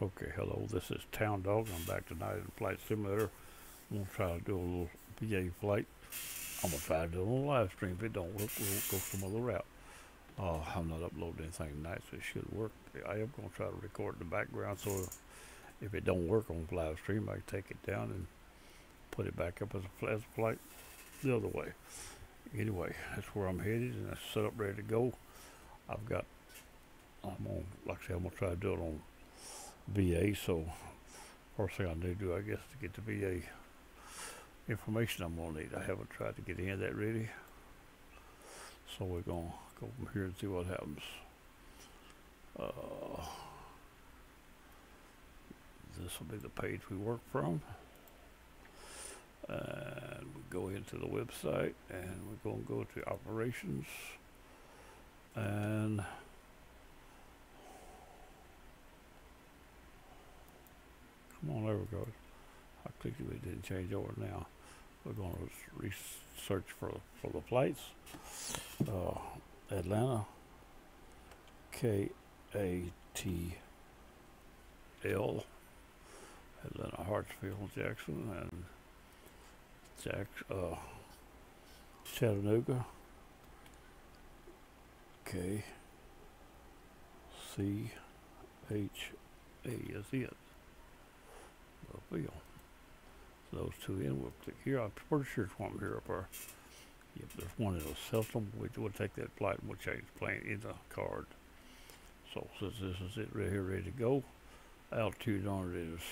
Okay, hello, this is Town Dog. I'm back tonight in Flight Simulator. I'm going to try to do a little VA flight. I'm going to try to do it on a live stream. If it don't work, we'll go some other route. I'm not uploading anything tonight, so it should work. I am going to try to record in the background, so if it don't work on live stream, I can take it down and put it back up as a flight the other way. Anyway, that's where I'm headed, and that's set up ready to go. I'm going to try to do it on VA, so first thing I need to do, I guess, to get the VA information I'm going to need. I haven't tried to get any of that ready, so we're going to go from here and see what happens. This will be the page we work from, and we go into the website, and we're going to go to operations, and come on, there we go. I clicked it, it didn't change over now. We're going to research for the flights. Atlanta, KATL, Atlanta, Hartsfield, Jackson, and Chattanooga, KCHA is it. Lovell. So those two in, we'll click here. I'm pretty sure it's one here up there. Yep, there's one that'll system. We'll take that flight and we'll change the plane in the card. So since this is it right here, ready to go, altitude on it is,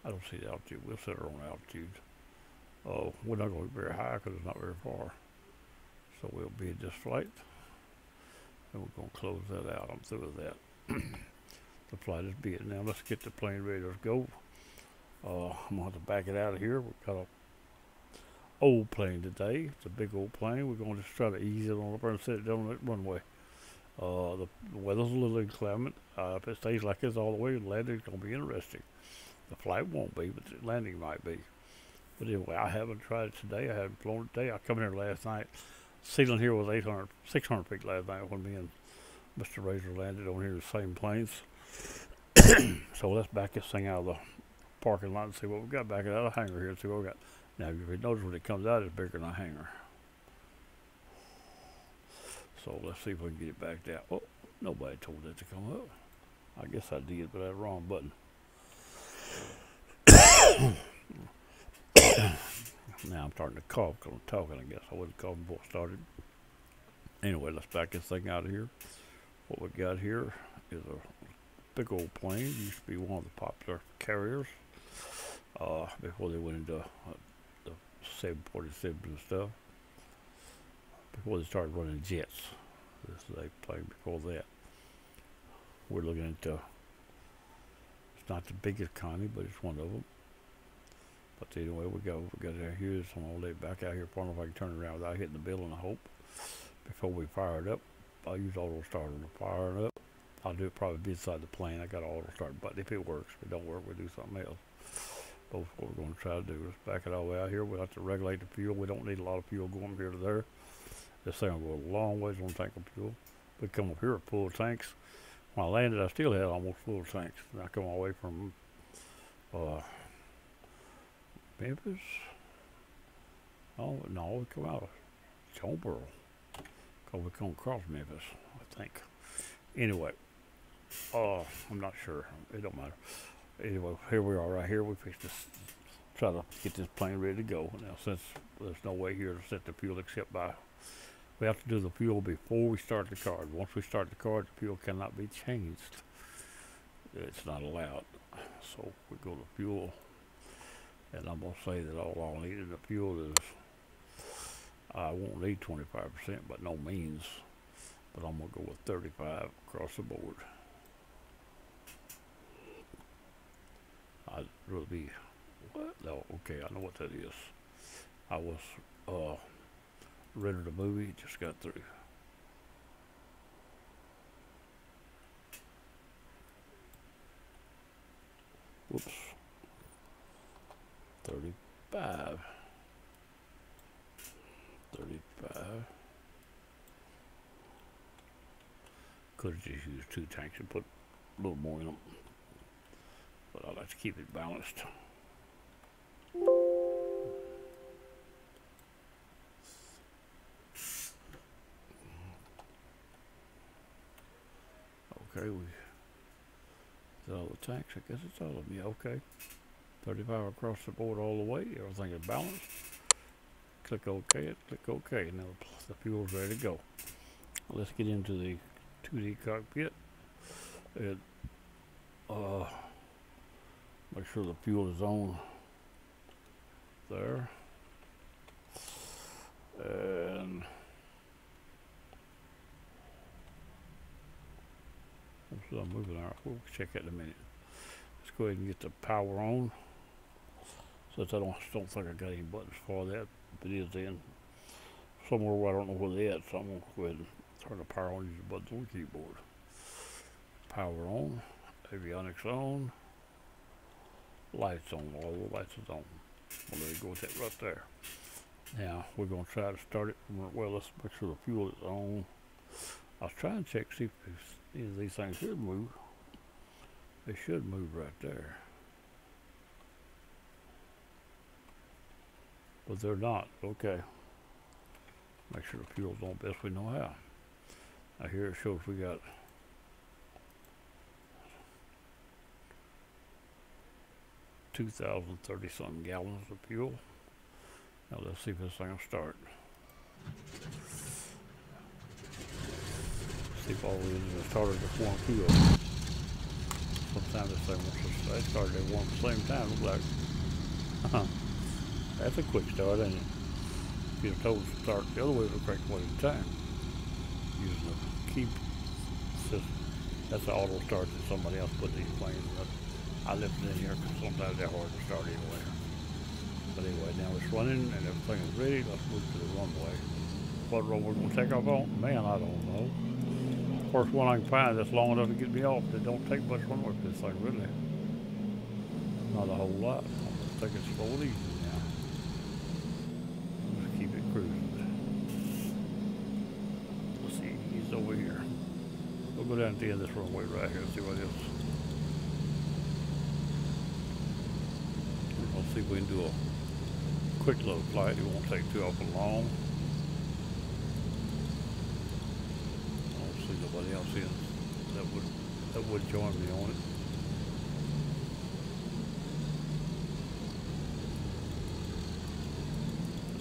I don't see the altitude. We'll set her on altitude. We're not going to be very high because it's not very far. So we'll be in this flight, and we're going to close that out. I'm through with that. The flight is being. Now let's get the plane ready to go. I'm going to have to back it out of here. We've got an old plane today. It's a big old plane. We're going to just try to ease it on up there and set it down on that runway. The weather's a little inclement. If it stays like this all the way, the landing's going to be interesting. The flight won't be, but the landing might be. But anyway, I haven't tried it today. I haven't flown it today. I come here last night. Ceiling here was 600 feet last night when me and Mr. Razor landed on here the same planes. So let's back this thing out of the parking lot and see what we've got. Back it out of the hangar here and see what we've got. Now, if you notice when it comes out, it's bigger than a hangar. So let's see if we can get it backed out. Oh, nobody told it to come up. I guess I did, but I had the wrong button. Now I'm starting to cough because I'm talking, I guess. I wasn't coughing before I started. Anyway, let's back this thing out of here. What we got here is a big old plane. It used to be one of the popular carriers before they went into the 747s and stuff. Before they started running jets. This is a plane before that. We're looking at, it's not the biggest Connie, but it's one of them. But anyway, we got it out here. So I'm going to lay it back out here for me if I can turn it around without hitting the building, I hope. Before we fire it up, I'll use auto starter to fire it up. I'll do it probably inside the plane. I got an auto start button. If it works, if it don't work, we'll do something else. But what we're going to try to do is back it all the way out here. We'll have to regulate the fuel. We don't need a lot of fuel going from here to there. This thing will go a long ways on tank of fuel. We come up here with full tanks. When I landed, I still had almost full tanks. And I come all the way from Memphis. Oh no, we come out of Jonesboro. Cause we come across Memphis, I think. Anyway, I'm not sure. It don't matter. Anyway, here we are right here. We fixed this, try to get this plane ready to go. Now, since there's no way here to set the fuel except by, we have to do the fuel before we start the card. Once we start the card, the fuel cannot be changed. It's not allowed. So we go to fuel, and I'm gonna say that all I need in the fuel is, I won't need 25% by no means, but I'm gonna go with 35 across the board. I'd really be, what? No, okay, I know what that is. I was rented a movie, just got through. Whoops. 35. 35. Could have just used 2 tanks and put a little more in them. But I like to keep it balanced. Okay, is all the tanks? I guess it's all of them. Yeah, okay. 35 across the board all the way. Everything is balanced. Click OK. Click OK. Now the fuel's ready to go. Let's get into the 2D cockpit. And make sure the fuel is on there. And so I'm moving out. We'll check that in a minute. Let's go ahead and get the power on. Since I don't think I got any buttons for that. If it is then somewhere where I don't know where they're at, so I'm gonna go ahead and turn the power on, use the buttons on the keyboard. Power on, avionics on, lights on, all the lights is on. Well, there you go with that right there. Now we're gonna try to start it. Well, let's make sure the fuel is on. I was trying to check, see if any of these things should move. They should move right there. But they're not. Okay. Make sure the fuel's on best we know how. Now here it shows we got 2,030 something gallons of fuel. Now let's see if this thing will start. See if all the engines started to form fuel. Sometimes this thing wants to start. They started at one at the same time. Look like, that's a quick start, ain't it? If you'd have told us to start the other way, it would correct one at a time. Using the key system. That's the auto start that somebody else put these planes up. I left it in here because sometimes they're hard to start anyway. But anyway, now it's running and everything is ready. Let's move to the runway. What runway we're going to take off on? Man, I don't know. First one I can find that's long enough to get me off. It don't take much runway for this thing, really. Not a whole lot. I'm going to take it slow and easy now. Just keep it cruising. Let's see, he's over here. We'll go down to the end of this runway right here and see what it is. We'll see if we can do a quick little flight. It won't take too awful long. I don't see nobody else in that would join me on it.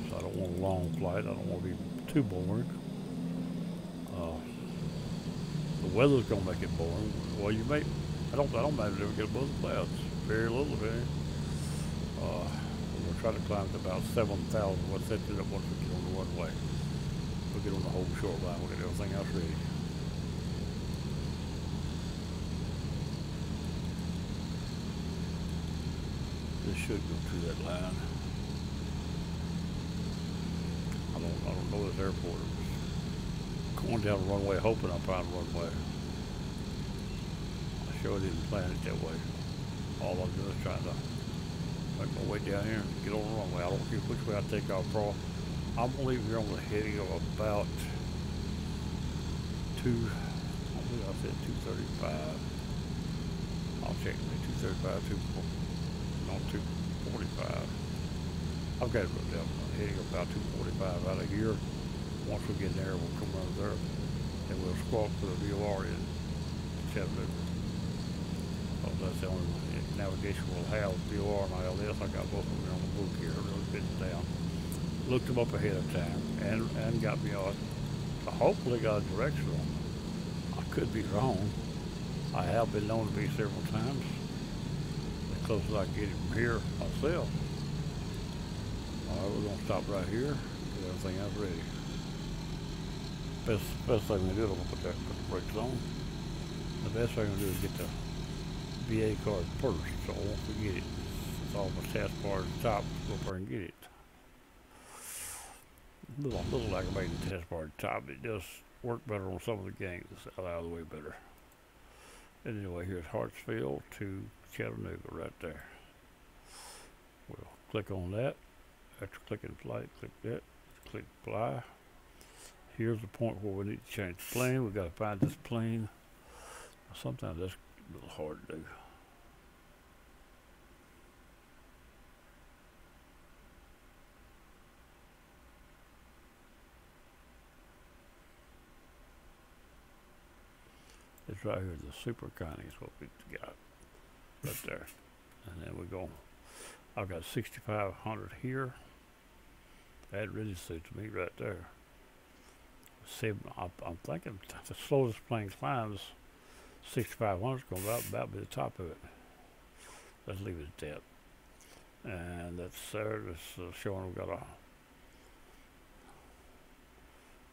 So I don't want a long flight. I don't want to be too boring. The weather's gonna make it boring. Well, you may. I don't mind if we get above the clouds. Very little, very. We'll try to climb to about 7,000. What's that do once we get on the runway? We'll get on the whole short line. We'll get everything else ready. This should go through that line. I don't know this airport. Going down the runway, hoping I find a runway. I sure didn't plan it that way. All I'm doing is trying to make my way down here and get on the runway. I don't care which way I take off from. I'm gonna leave here on the heading of about I believe I said 235. I'll check me 235, 245. I've got it written down. Heading about 245 out of here. Once we get there, we'll come over there and we'll squawk for the VOR in Chattanooga. Because that's the only navigation we'll have, VOR and ILS. I got both of them on the book here, really fitting down. Looked them up ahead of time and got me on. So hopefully got a direction on them. I could be wrong. I have been known to be several times. As close as I can get it from here myself. Alright, we're going to stop right here. Get everything else ready. Best thing we do is put the brakes on. The best thing we do is get the VA card first, so I won't forget it. It's all my task bar at the top. Go up there and get it. Little aggravating test bar at the top. It does work better on some of the games. It's out of the way better. And anyway, here's Hartsfield to Chattanooga right there. We'll click on that. After clicking flight, click that. Click fly. Here's the point where we need to change the plane. We've got to find this plane. Sometimes A little hard to do. It's right here, the super county is what we got right there. And then we go, I've got 6,500 here. That really suits me right there. I'm thinking the slowest plane climbs 6,500 is going to about be the top of it. Let's leave it at that. And that's there. That's showing we've got a.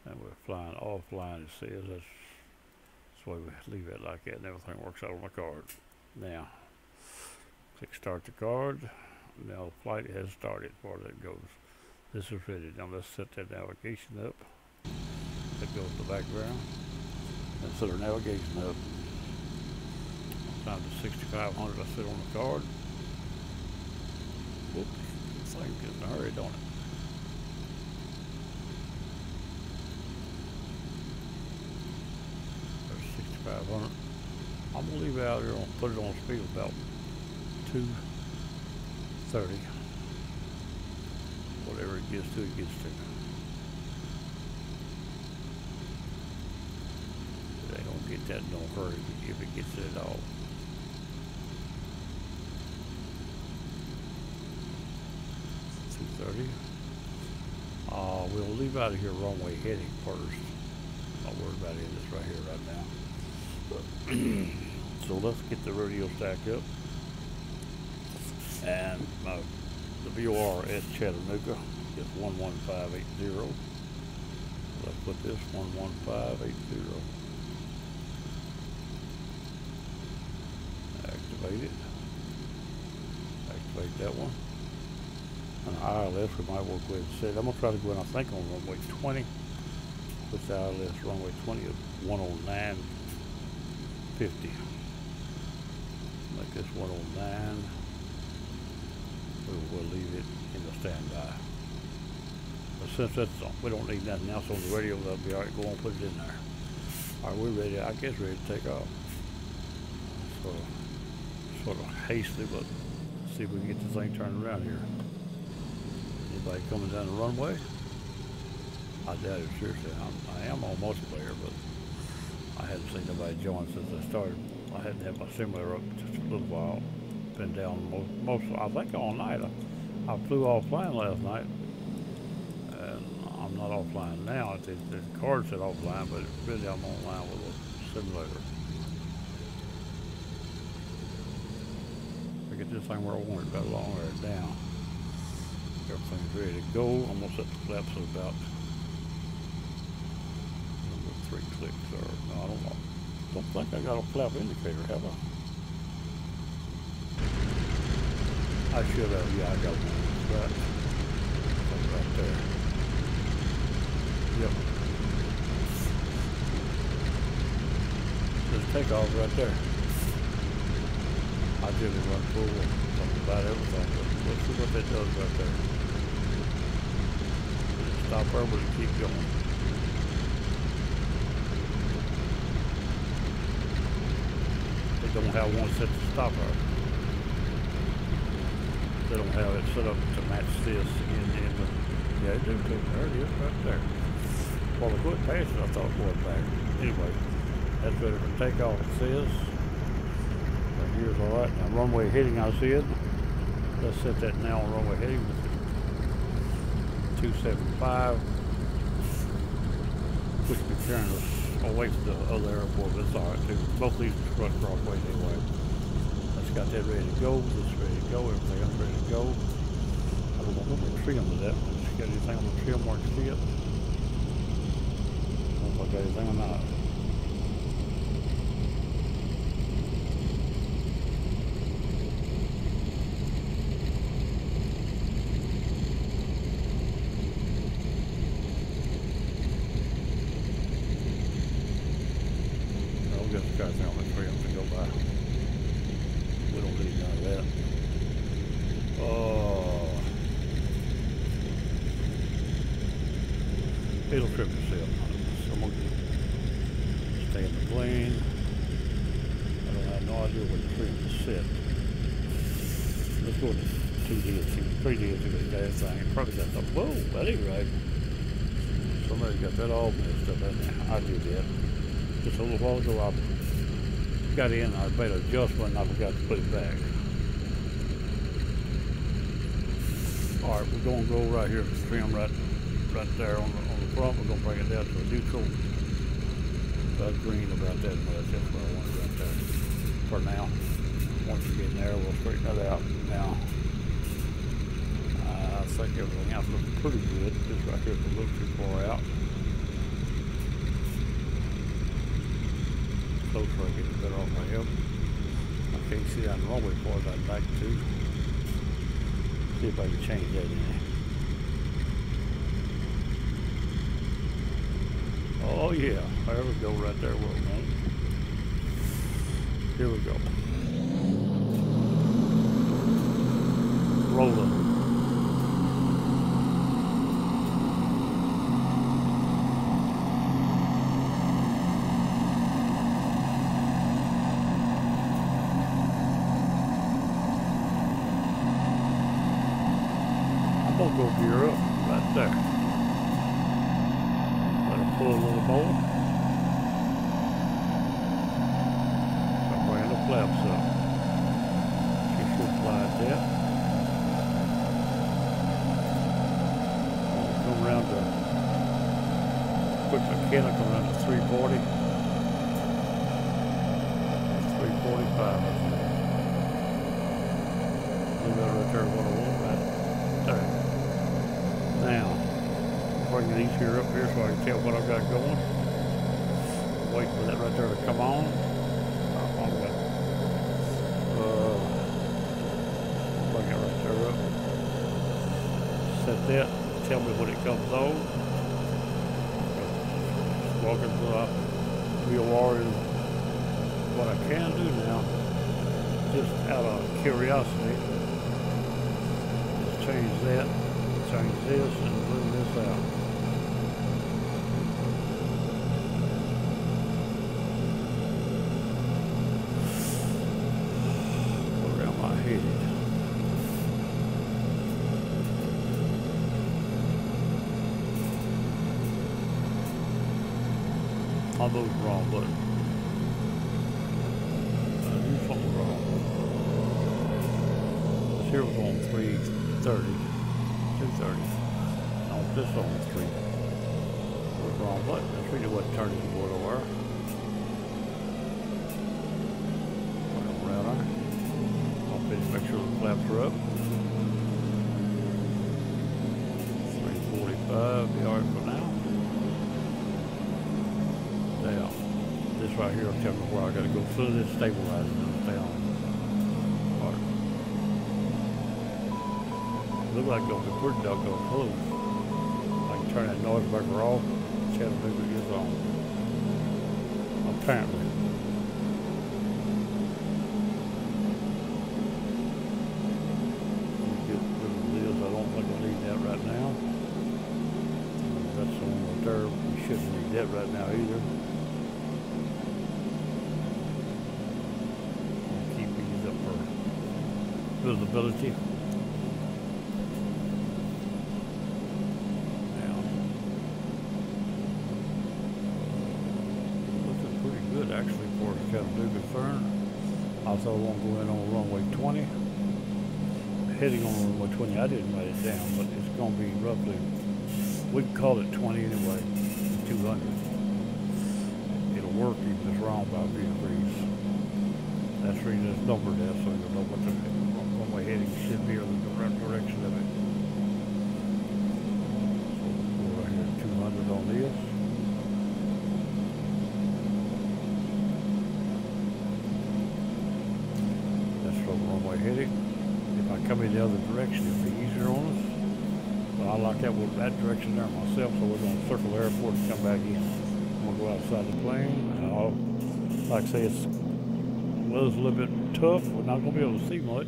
And we're flying offline. It says that's why we leave it like that, and everything works out on the card. Now, click start the card. Now the flight has started. As far as that goes, this is ready. Now let's set that navigation up. That goes to the background. And set our navigation up. Time to 6,500. I set on the card. Whoop! This thing gets in a hurry, don't it? There's 6,500. I'm gonna leave it out here. I'll put it on speed about 230. Whatever it gets to, it gets to. They don't get that in no hurry if it gets it at all. We'll leave out of here runway heading first. Not worried about it. It's right here right now. So let's get the radio stack up. And the VOR at Chattanooga is 11580. Let's put this 11580. Activate it. Activate that one. On ILS, we might work with it. I'm going to try to go in, I think, on runway 20. With the ILS, runway 20 is 109.50. Make this 109. We'll leave it in the standby. But since that's on, we don't need nothing else on the radio, that'll be alright. Go on and put it in there. Alright, we're ready, I guess ready to take off. Sort of hastily, but see if we can get this thing turned around here. Anybody coming down the runway? I doubt it, seriously. I am on multiplayer, but I hadn't seen nobody join since I started. I hadn't had my simulator up just a little while. Been down most I think all night. I flew offline last night, and I'm not offline now. The card said offline, but really I'm online with a simulator. I get this thing where I want it, about a long way down. Everything's ready to go. I'm gonna set the flaps at about 3 clicks, or no, I don't think I got a flap indicator, have I? I should have, yeah, I got one. Right there. Yep. Just take off right there. I did run full on about everything, but let's see what that does right there. Stop there, but keep going. They don't have one set to stop her. They don't have it set up to match this in the, yeah, they do too. There it is right there. Well, the foot past it, I thought going back. Anyway, that's ready for takeoff, it says. Right here's all right. Now runway heading, I see it. Let's set that now on runway heading. 275. Which will be carrying us away from the other airport, but it's all right too. Both of these run crossways anyway. That's got that ready to go. This is ready to go. Everything else ready to go. I don't know what the trim of that one. Got anything on the trim where I can see it? I don't know if I got anything or not. Got anything on the trim to go by. We don't need none of that. Oh. It'll trip itself. So I'm going to stay in the plane. I don't have no idea sure what the trim is set. Let's go to 2 days, 3 days ago, that thing. Probably got the, whoa, that ain't right. Somebody got that all messed up, hasn't they? I did that. Just a little while ago, I got in, I made an adjustment, and I forgot to put it back. All right, we're gonna go right here, trim right there on the front. We're gonna bring it down to a neutral. About green about that much. That's what I want right there for now. Once you get in there, we'll straighten that out. Now, I think everything else looks pretty good. This right here is a little too far out. Closer, I get better off my hip. I can't see down the runway as far as I'd like to. See if I can change that in there. Oh yeah, there we go, right there where we want it. Here we go. Rolling. I'm gonna go gear up right there. Pull a little more. Start bringing the flaps up. She should fly at that. Come around to, quick mechanical around to 340. 345, I think. Leave that right there, what I want, right there. Now, bring these here up here so I can tell what I've got going. Wait for that right there to come on. Bring it right there up. Set that. Tell me when it comes on. Walking through the wheel wiring. What I can do now, just out of curiosity, is change that, change this, and move this out. Where am I headed? I moved the wrong button. I knew something wrong. This here was on 330. 230. No, this on 3. Was wrong button. That's really what turned it to the wire. Put it around there. I'll finish, make sure the flaps are up. 345, be alright for now. Now, this right here will tell me where I gotta go through this stabilizer and stay on. Look like it's gonna be pretty doggone close. I can turn that noise breaker off. Chattanooga is on. Apparently. Get rid of this. I don't think I need that right now. That's the one right there. We shouldn't need that right now either. I'll keep these up for visibility. Actually, for Chattanooga concern, I thought I won't go in on runway 20. Heading on runway 20, I didn't write it down, but it's going to be roughly, we can call it 20 anyway, 200. It'll work even if it's wrong by a few degrees. That's the reason it's numbered that, so you'll know what the runway heading should be or the correct direction of it. So we'll go right here, 200 on this. Runway heading. If I come in the other direction, it'll be easier on us. But I like that direction there myself, so we're going to circle the airport and come back in. I'm going to go outside the plane. And like I say, it's a little bit tough. We're not going to be able to see much,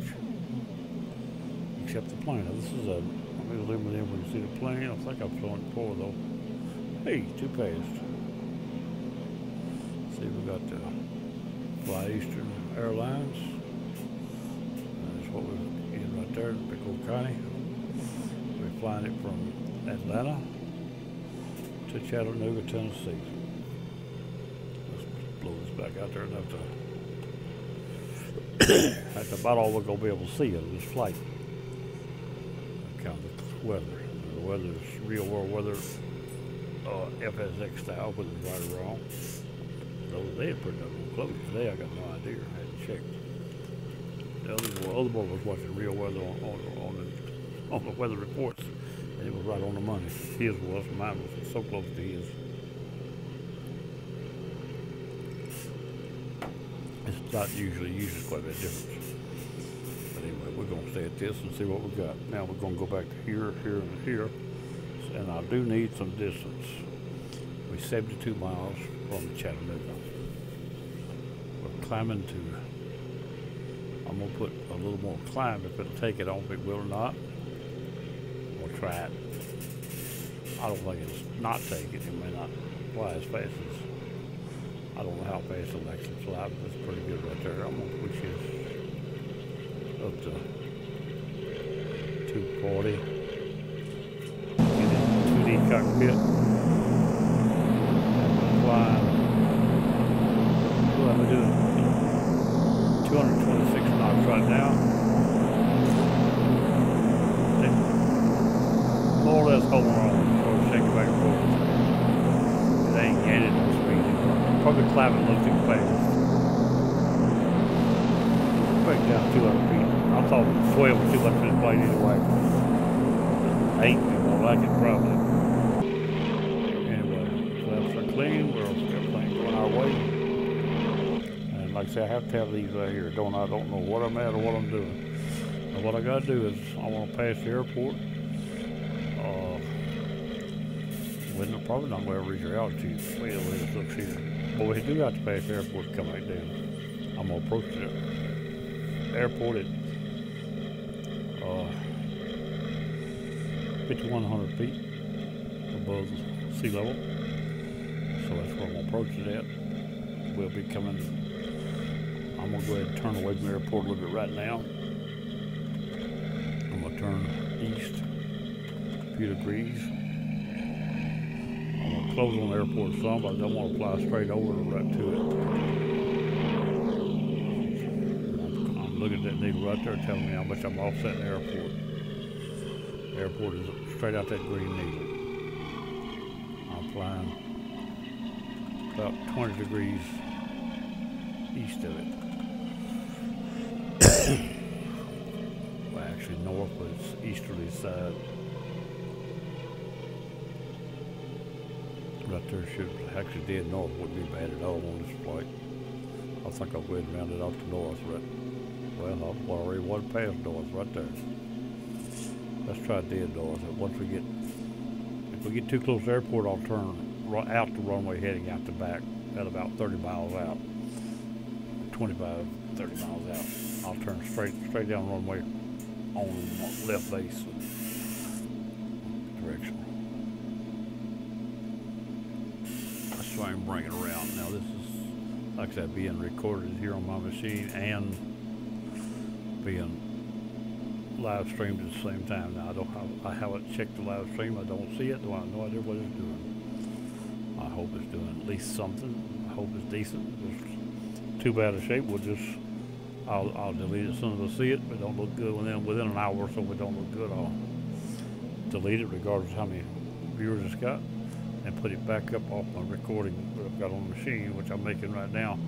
except the plane. Now, this is a, let me zoom in when you see the plane. I think I've shown it before, though. Hey, too fast. See, we got the Fly Eastern. Airlines. That's what we're in right there in Pickle County. We're flying it from Atlanta to Chattanooga, Tennessee. Let's blow this back out there enough to. That's about all we're going to be able to see of this flight. Kind of the weather. The weather is real world weather, FSX style, whether it's right or wrong. Though they had put it up on close today, I got no idea. I hadn't checked. The other boy was watching real weather on the weather reports, and it was right on the money. His was, mine was so close to his. It's not usually quite a bit different. But anyway, we're going to stay at this and see what we got. Now we're going to go back to here, here, and here. And I do need some distance. We're 72 miles from Chattanooga. We're climbing to, I'm going to put a little more climb if it'll take it. I don't think it will or not. We'll try it. I don't think it's not taking it. It may not fly as fast as, I don't know how fast it'll actually fly, but it's pretty good right there. I'm going to push this up to 240. Get in 2D cockpit. Flying. What am I doing? 226 knots right now. And more or less holding on. So shake it back and forth. It ain't gaining no speed. Probably climbing a little too fast. Break down 200 feet. I thought 12 was too much for this plane anyway. 8 is more like it probably. Anyway, flaps are clean. We're everything going our way. And like I say, I have to have these right here. I don't know what I'm at or what I'm doing. And what I gotta do is I want to pass the airport. Well, probably not going to reach your altitude. Wait a minute, it looks here. But we do have to pass the airport to come back down. I'm going to approach the airport at 5,100 feet above sea level. So that's where I'm going to approach it at. We'll be coming. I'm going to go ahead and turn away from the airport a little bit right now. I'm going to turn east a few degrees. Close on the airport some, but I don't want to fly straight over right to it. I'm looking at that needle right there telling me how much I'm offsetting the airport. The airport is straight out that green needle. I'm flying about 20 degrees east of it. Well, actually north, but it's easterly side. Right there should actually dead north wouldn't be bad at all on this flight. I think I'll go ahead and round it off to north. Right. Well, I've already one past north right there. Let's try dead north. Once we get, if we get too close to the airport, I'll turn out the runway heading out the back at about 30 miles out. 25, 30 miles out. I'll turn straight down the runway on left base direction. So I can bring it around. Now this is, like I said, being recorded here on my machine and being live streamed at the same time. Now I haven't checked the live stream. I don't see it. I have no idea what it's doing. I hope it's doing at least something. I hope it's decent. If it's too bad a shape, I'll delete it as soon as I see it. If it don't look good within an hour or so, if it don't look good, I'll delete it regardless of how many viewers it's got, and put it back up off my recording that I've got on the machine, which I'm making right now,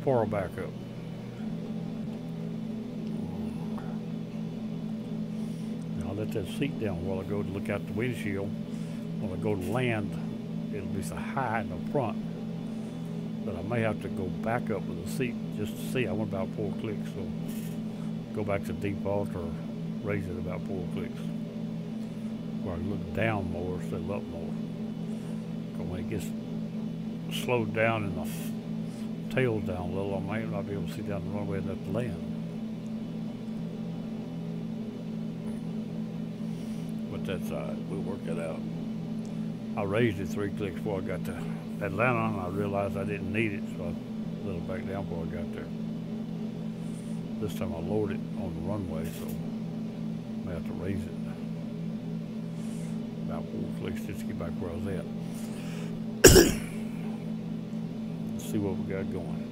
for a backup. Now I'll let that seat down while I go to look out the windshield. When I go to land, it'll be so high in the front that I may have to go back up with the seat just to see. I went about 4 clicks, so go back to default or raise it about 4 clicks, where I look down more instead of up more. When it gets slowed down and the tail's down a little, I might not be able to see down the runway enough to land. But that's all right, we'll work it out. I raised it 3 clicks before I got to Atlanta, and I realized I didn't need it, so I let it back down before I got there. This time I lowered it on the runway, so I may have to raise it about 4 clicks just to get back where I was at. Let's see what we got going.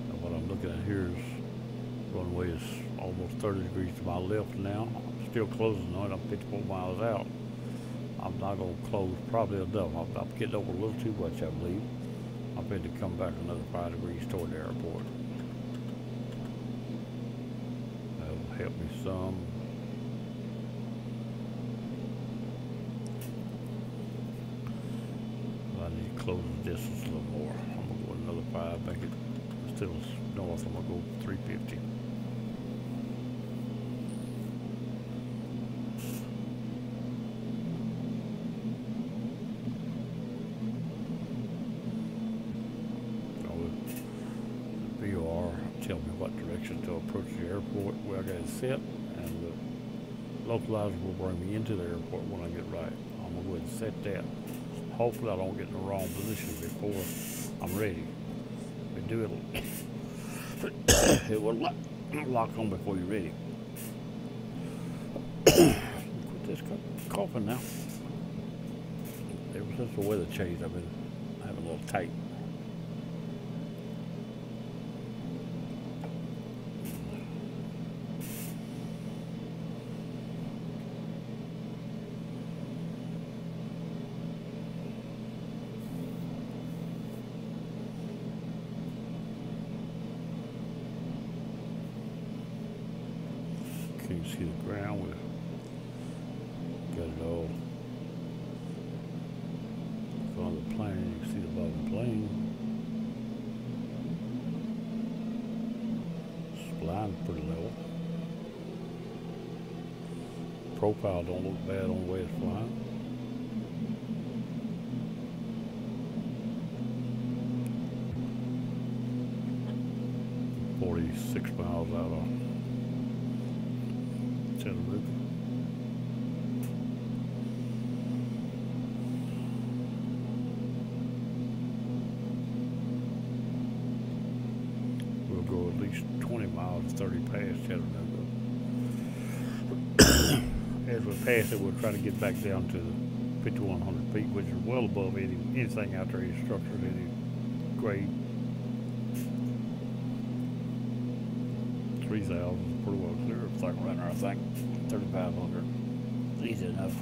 Now what I'm looking at here is runway is almost 30 degrees to my left now. I'm still closing on it. I'm 54 miles out. I'm not going to close probably enough. I'm getting over a little too much, I believe. I'm going to come back another 5 degrees toward the airport. That'll help me some. I need to close the distance a little more. I'm going to go another 5, make it still north. I'm going to go 350. Tell me what direction to approach the airport, where I got it set, and the localizer will bring me into the airport when I get right. I'm going to go ahead and set that. Hopefully I don't get in the wrong position before I'm ready. If I do, it will lock on before you're ready. Quit this coughing now. Ever since the weather changed, I've been having a little tight. You can see the ground, we've got it all on the plane. You can see the bottom of the plane. It's flying pretty level. Profile don't look bad on the way it's flying. .46 miles out of Chattanooga. We'll go at least 20 miles, 30 past Chattanooga. As we pass it, we'll try to get back down to 5,100 feet, which is well above anything out there, any structures, any grade. 3,000 pretty well clear. It's like right there, I think. 3,500. Easy enough.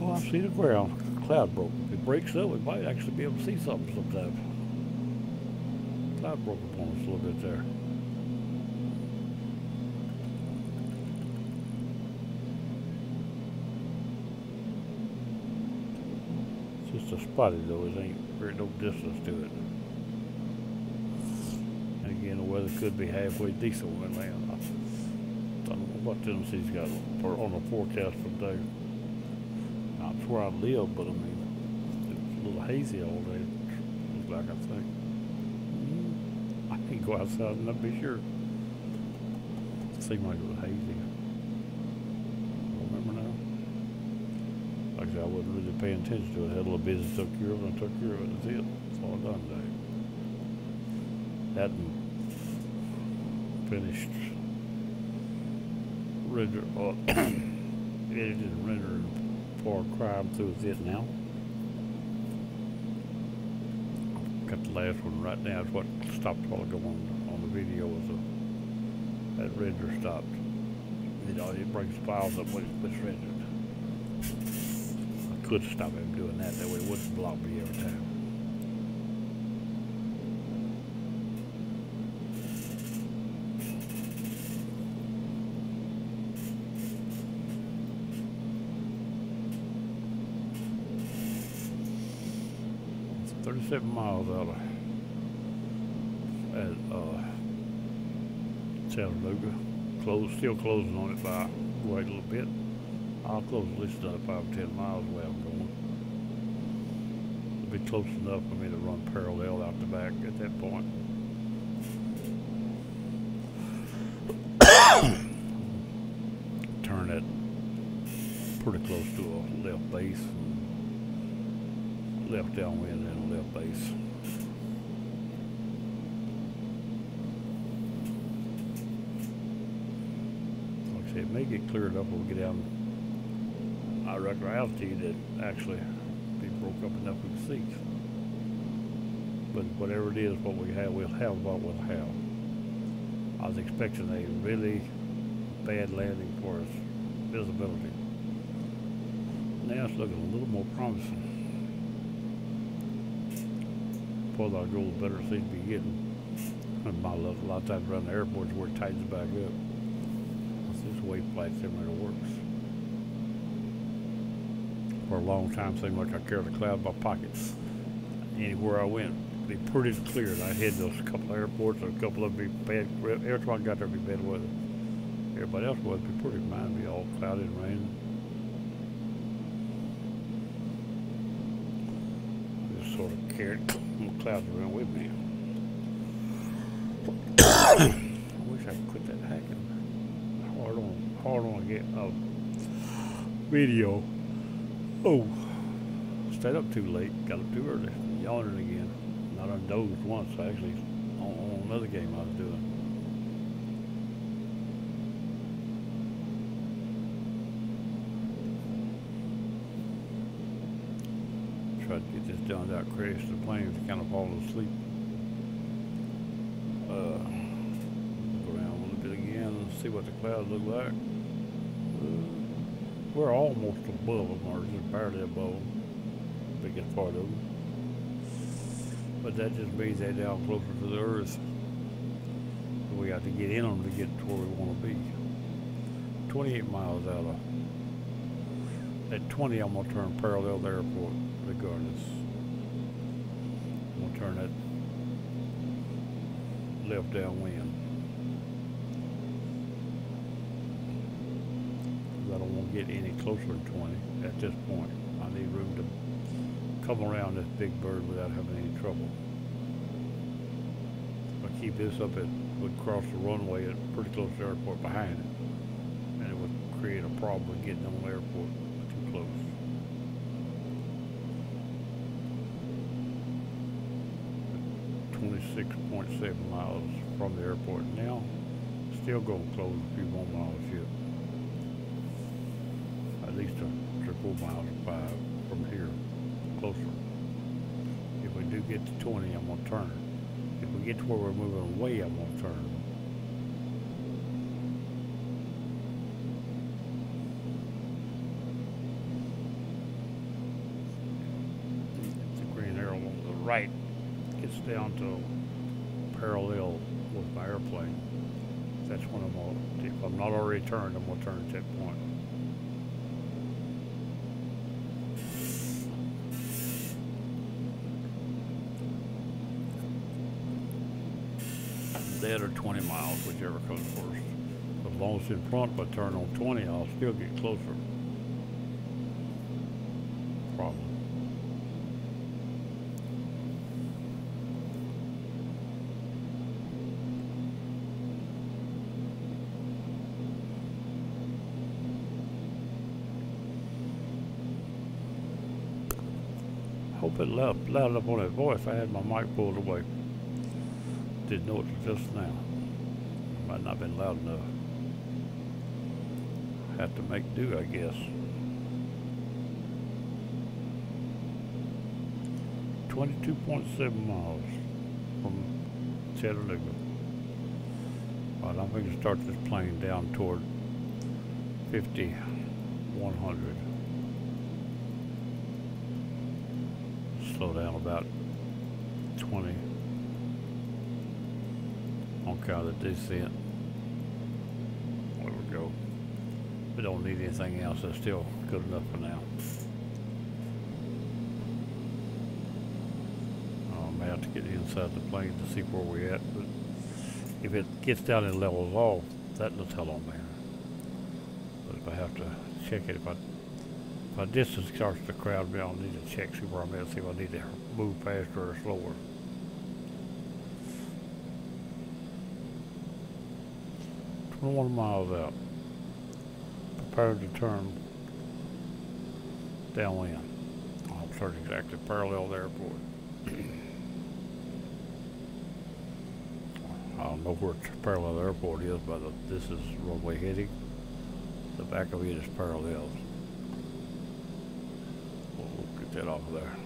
Oh, I see the ground. Cloud broke. If it breaks up, we might actually be able to see something sometime. Cloud broke upon us a little bit there. Just a spotty though, it ain't very no distance to it. And again, the weather could be halfway decent when we land. I don't know what Tennessee's got on the forecast for today. Not where I live, but I mean, it's a little hazy all day. Looks like, I think. I can go outside and not be sure. It seemed like it was hazy. Like I said, I wasn't really paying attention to it. I had a little business, took care of it, and I took care of it. That's it. That's all I've done today. That and finished edited and rendered Far Cry through with it now. Got the last one right now. It's what stopped a while ago on the video was that render stopped. It brings files up when it's rendered. Could stop him doing that way it wouldn't block me every time. It's 37 miles out of Chattanooga. Still closing on it by wait a little bit. I'll close at least another 5 or 10 miles where I'm going. It'll be close enough for me to run parallel out the back at that point. pretty close to a left base, left downwind and a left base. Like I said, it may get cleared up when we get down our regular altitude that actually be broke up enough we can see. But whatever it is, what we have, we'll have what we'll have. I was expecting a really bad landing for us visibility. Now it's looking a little more promising. Further I go, the better it seems to be getting. And my luck, a lot of times around the airports where it tightens back up. This wave flight simulator works. For a long time, seemed like I carried a cloud in my pockets. Anywhere I went, be pretty clear. And I had those couple of airports, and a couple of them be bad. Every time I got there, be bad weather. Everybody else would be pretty fine, be all cloudy and raining. I just sort of carried clouds around with me. I wish I could quit that hacking. Hard on to get a video. Oh, stayed up too late, got up too early, yawning again. Not undozed once, actually, on another game I was doing. Tried to get this done without crashing the planes, kind of falling asleep. Look around a little bit again and see what the clouds look like. We're almost above them, or just barely above them, biggest part of them. But that just means they're down closer to the earth. So we got to get in them to get to where we want to be. 28 miles out of. At 20, I'm going to turn parallel to the airport, regardless. I'm going to turn that left downwind. I don't want to get any closer than 20 at this point. I need room to come around this big bird without having any trouble. If I keep this up, it would cross the runway at pretty close to the airport behind it, and it would create a problem with getting on the airport too close. .7 miles from the airport now. Still going to close a few more miles yet. At least 3 or 4 miles or 5 from here, closer. If we do get to 20, I'm going to turn. If we get to where we're moving away, I'm going to turn. The green arrow on the right gets down to parallel with my airplane. That's when I'm going to, if I'm not already turned, I'm going to turn at that point. Dead or 20 miles, whichever comes first. As long as it's in front, if I turn on 20, I'll still get closer. Problem. Hope it loud enough on that voice. I had my mic pulled away. Didn't know it was just now. Might not have been loud enough. Have to make do, I guess. 22.7 miles from Chattanooga. Alright, I'm going to start this plane down toward 50-100. Slow down about 20 on kind of the descent. There we go. We don't need anything else. That's still good enough for now. I may have to get inside the plane to see where we're at, but if it gets down and levels off, that does hell on there. But if I have to check it, if my distance starts to crowd me, I'll need to check, see where I'm at, see if I need to move faster or slower. .1 miles out. Prepared to turn downwind. I'll turn exactly parallel to the airport. I'll know where parallel to the airport is by this is runway heading. The back of it is parallel. We'll get that off of there.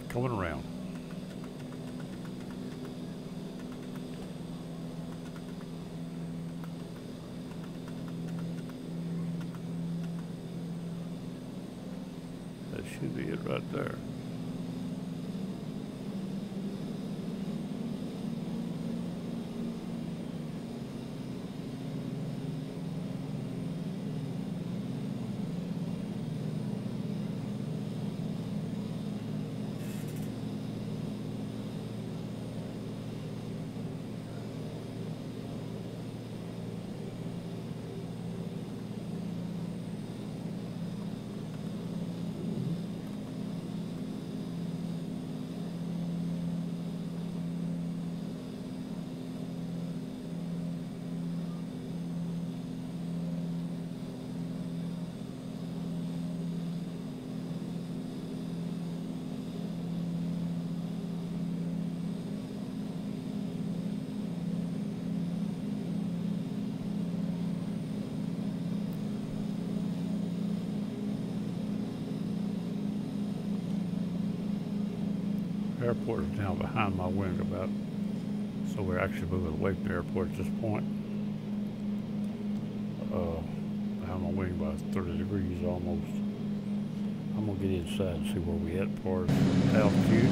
Coming around. That should be it right there. Airport is now behind my wing about, so we're actually moving away from the airport at this point. Behind my wing by 30 degrees almost. I'm gonna get inside and see where we at as far as altitude.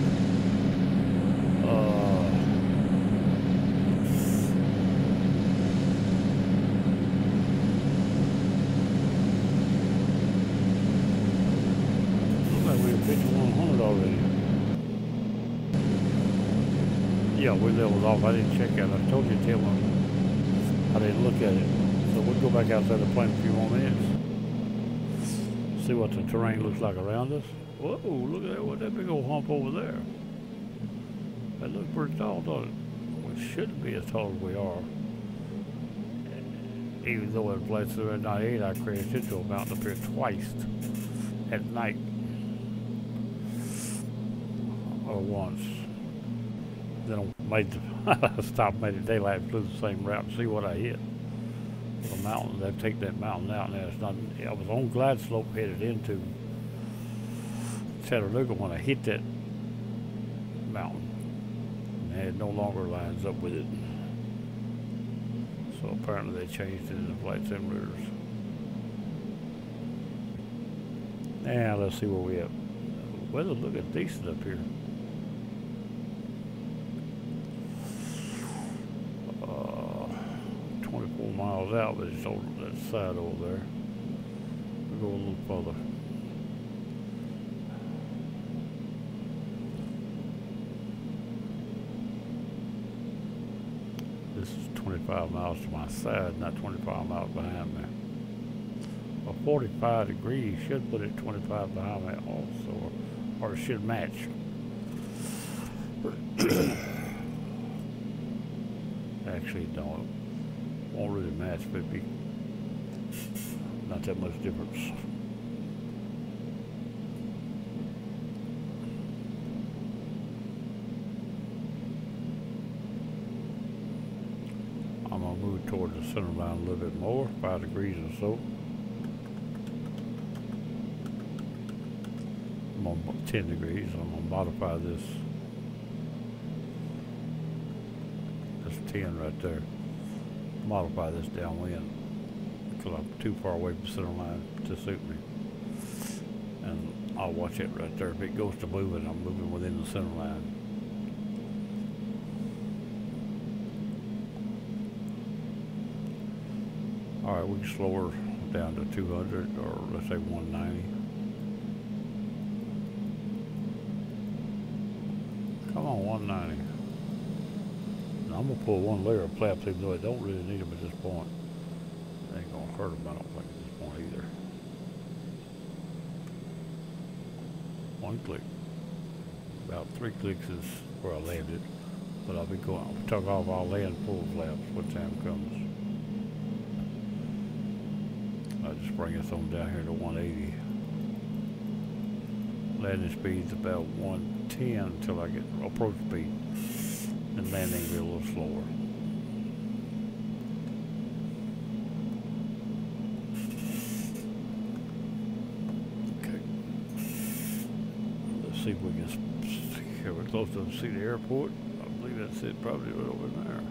Looks like we're pitching 100 already. Yeah, we leveled off. I didn't check out. I told you, Tim, I didn't look at it. So we'll go back outside the plane a few more minutes. See what the terrain looks like around us. Whoa, look at that. What's that big old hump over there? That looks pretty tall, doesn't it? We shouldn't be as tall as we are. Even though at places at 98, I crashed into a mountain up here twice at night. Or once. Then I made the daylight, flew the same route and see what I hit. The mountain, they take that mountain out now. It's not. I was on glide slope headed into Chattanooga when I hit that mountain. And it no longer lines up with it. So apparently they changed it in the flight simulators. Now let's see where we at. The weather's looking decent up here. 24 miles out, but it's over that side over there. We'll go a little further. This is 25 miles to my side, not 25 miles behind me. Well, 45 degrees should put it 25 behind me also, or it should match. Actually, don't. Won't really match, but it'd be not that much difference. I'm gonna move toward the center line a little bit more, 5 degrees or so. I'm on 10 degrees. I'm gonna modify this. That's 10 right there. Modify this downwind because I'm too far away from the center line to suit me. And I'll watch it right there. If it goes to moving, I'm moving within the center line. All right, we can slow her down to 200 or let's say 190. Come on, 190. I'm gonna pull one layer of flaps even though I don't really need them at this point. It ain't gonna hurt them, I don't think, at this point either. One click. About 3 clicks is where I landed. But I'll be going, I'll tuck off, I'll land full flaps when time comes. I'll just bring us on down here to 180. Landing speed's about 110 until I get approach speed. And landing will be a little slower. Okay. Let's see if we can see, we're close to see the airport. I believe that's it, probably right over there.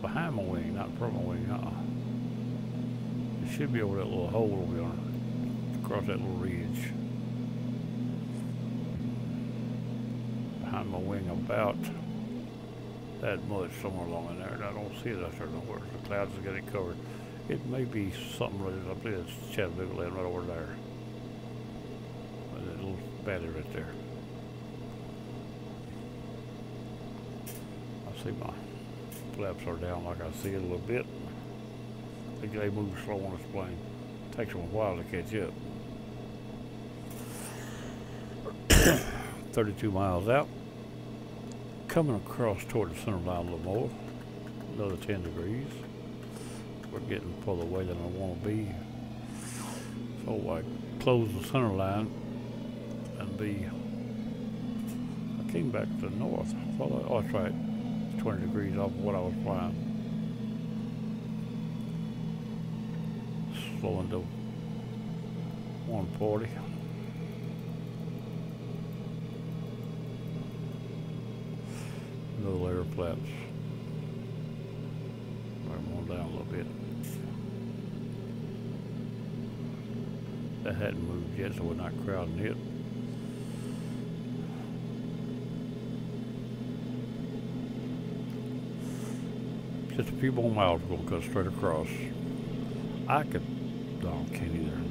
Behind my wing, not in front of my wing, It should be over that little hole over there, across that little ridge. Behind my wing about that much, somewhere along in there, and I don't see it out there nowhere. The clouds have got it covered. It may be something related, I believe it's Chattanooga land right over there. That little battery right there. I see my flaps are down like I see it a little bit. I think they move slow on this plane. It takes them a while to catch up. 32 miles out. Coming across toward the center line a little more. Another 10 degrees. We're getting further away than I want to be. So I close the center line and I came back to the north. Oh, that's right. 20 degrees off of what I was flying. Slowing to 140. Little air flaps. I'm on down a little bit. That hadn't moved yet, so we're not crowding it. Just a few more miles, we're going to cut straight across. I could, no, I can't either.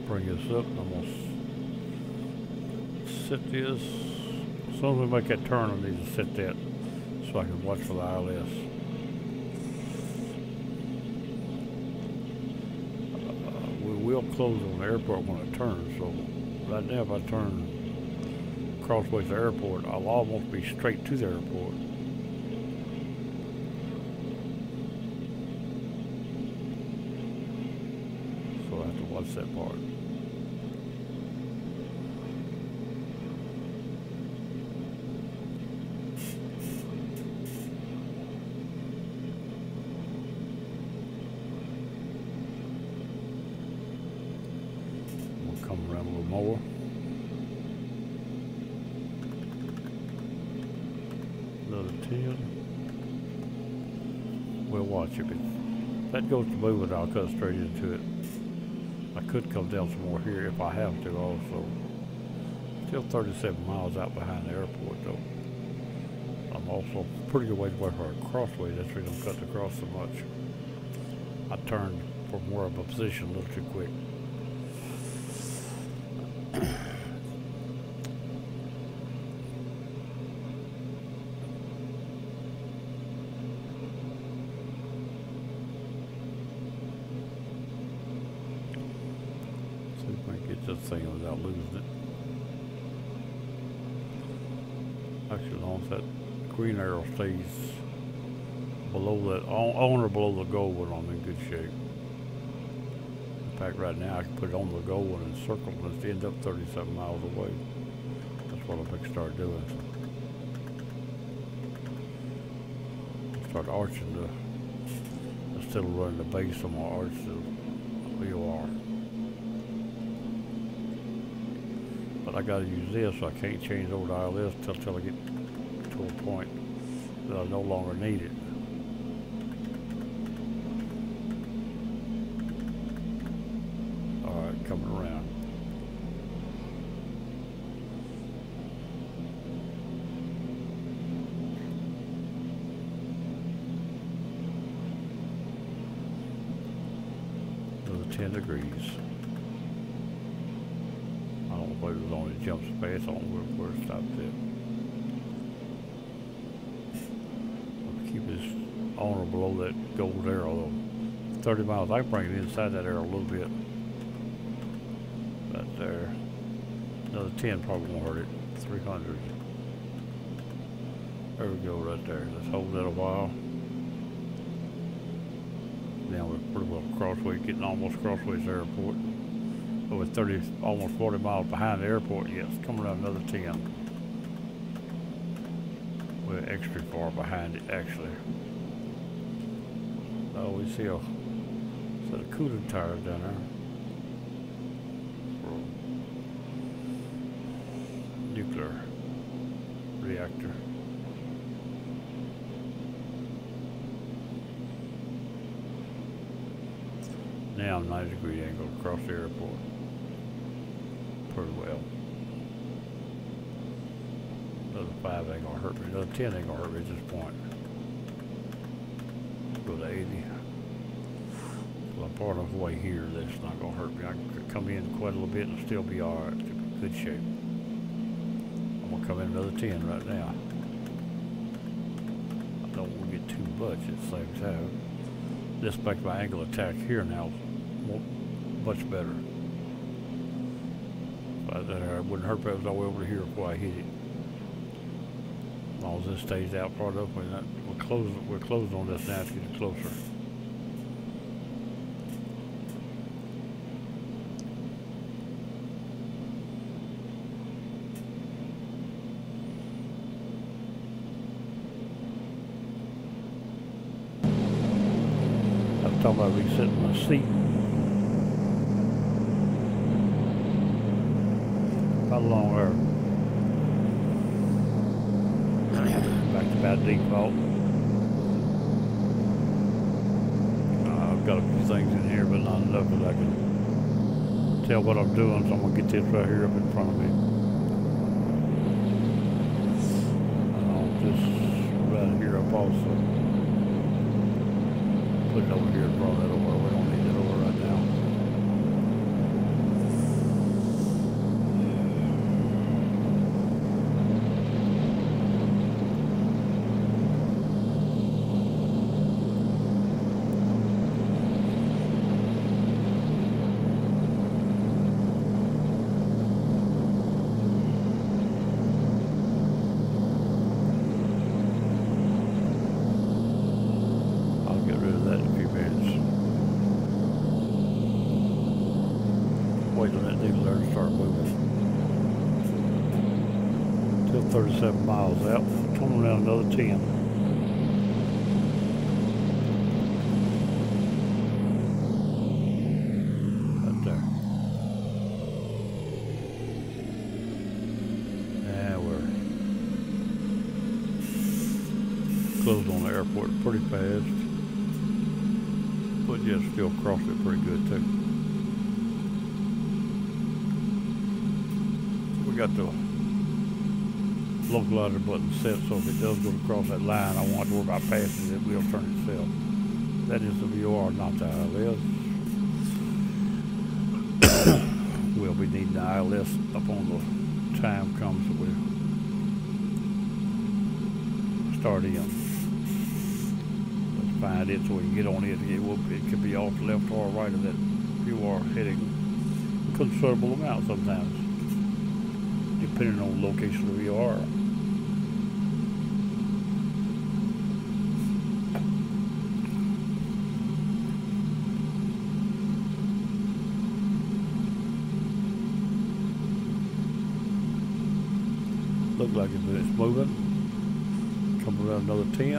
Bring this up, I'm going to sit this. As soon as we make that turn, I need to set that so I can watch for the ILS. We will close on the airport when it turns, so right now if I turn crossways to the airport, I'll almost be straight to the airport. So I have to watch that part. Come around a little more. Another 10. We'll watch it. If that goes to moving, I'll cut straight into it. I could come down some more here if I have to also. Still 37 miles out behind the airport though. I'm also pretty good ways away from a crossway. That's why I don't cut the cross so much. I turned from more of a position a little too quick. See if I can get this thing without losing it. Actually, as long as that green arrow stays below that, on or below the gold one, I'm in good shape. In fact, right now I can put it on the gold one and circle it and end up 37 miles away. That's what I'm going to start doing. Start arching instead of running the base, I'm going to arch the VOR. But I got to use this, so I can't change over to ILS until I get to a point that I no longer need it. Coming around. Another 10 degrees. I don't know if it was only jumps fast, I don't know where it stopped at. I'll keep this on or below that gold arrow though. 30 miles, I can bring it inside that arrow a little bit. Right there. Another 10 probably won't hurt it. 300. There we go, right there. Let's hold that a while. Now we're pretty well crossways, getting almost crossways airport. But we're 30, almost 40 miles behind the airport. Yes, coming around another 10. We're extra far behind it, actually. Oh, we see a set of cooling tires down there. For a nuclear reactor. Now 90-degree angle across the airport. Pretty well. Another 5 ain't gonna hurt me. Another 10 ain't gonna hurt me at this point. Go to 80. Well, I'm far enough away here that it's not gonna hurt me. I can come in quite a little bit and still be alright. Good shape. I'm gonna come in another 10 right now. I don't want to get too much at the same time. This makes my angle of attack here now much better. But it wouldn't hurt if it was all the way over here before I hit it. As long as this stays out far enough, we're closing on this now to get closer. I'm talking about resetting my seat. How long are back to about default. I've got a few things in here, but not enough that I can tell what I'm doing, so I'm going to get this right here up in front of me. Just right here up also. Put it over here and draw that over. We don't need that over right now. Wait till that needle there start moving. Till 37 miles out. Coming around another 10. Right there. Now we're closed on the airport pretty fast. But yeah, still crossed it pretty good too. We got the localizer button set, so if it does go across that line, I won't have to worry about passing it. It will turn itself. That is the VOR, not the ILS. We'll be needing the ILS upon the time comes that we start in. Let's find it so we can get on it. It could be off left or right of that VOR heading a considerable amount sometimes, depending on the location of the VR. Looks like it's moving. Come around another 10.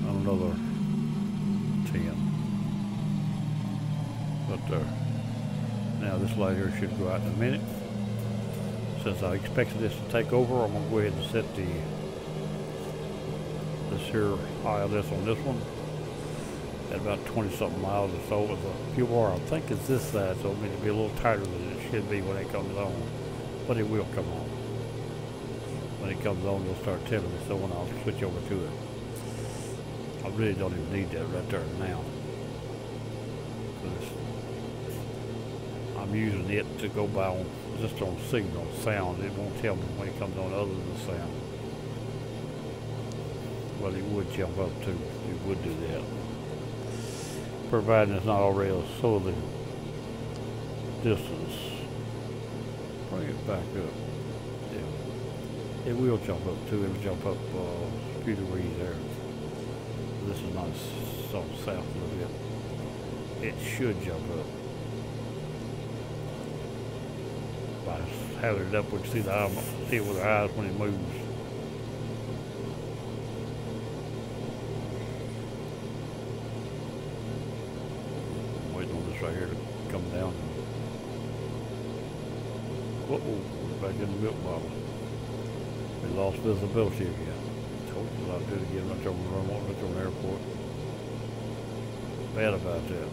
And another 10. Right there. Now this light here should go out in a minute. Since I expected this to take over, I'm going to go ahead and set this here ILS on this one at about 20-something miles or so. With the QR, I think it's this side, so it may be a little tighter than it should be when it comes on. But it will come on. When it comes on, it'll start telling me, so when I'll switch over to it. I really don't even need that right there now. I'm using it to go by on just on signal sound. It won't tell me when it comes on other than sound. Well, it would jump up too. It would do that, providing it's not already a southerly distance. Bring it back up. Yeah. It will jump up too. It'll jump up a few degrees there. This is not so south a little bit. It should jump up. By having it up, we can see the eye, see it with our eyes when it moves. I'm waiting on this right here to come down. Uh-oh, we're back in the milk bottle. We lost visibility again. Told you what I'd do to get much over the remote, much over the airport. Bad about that.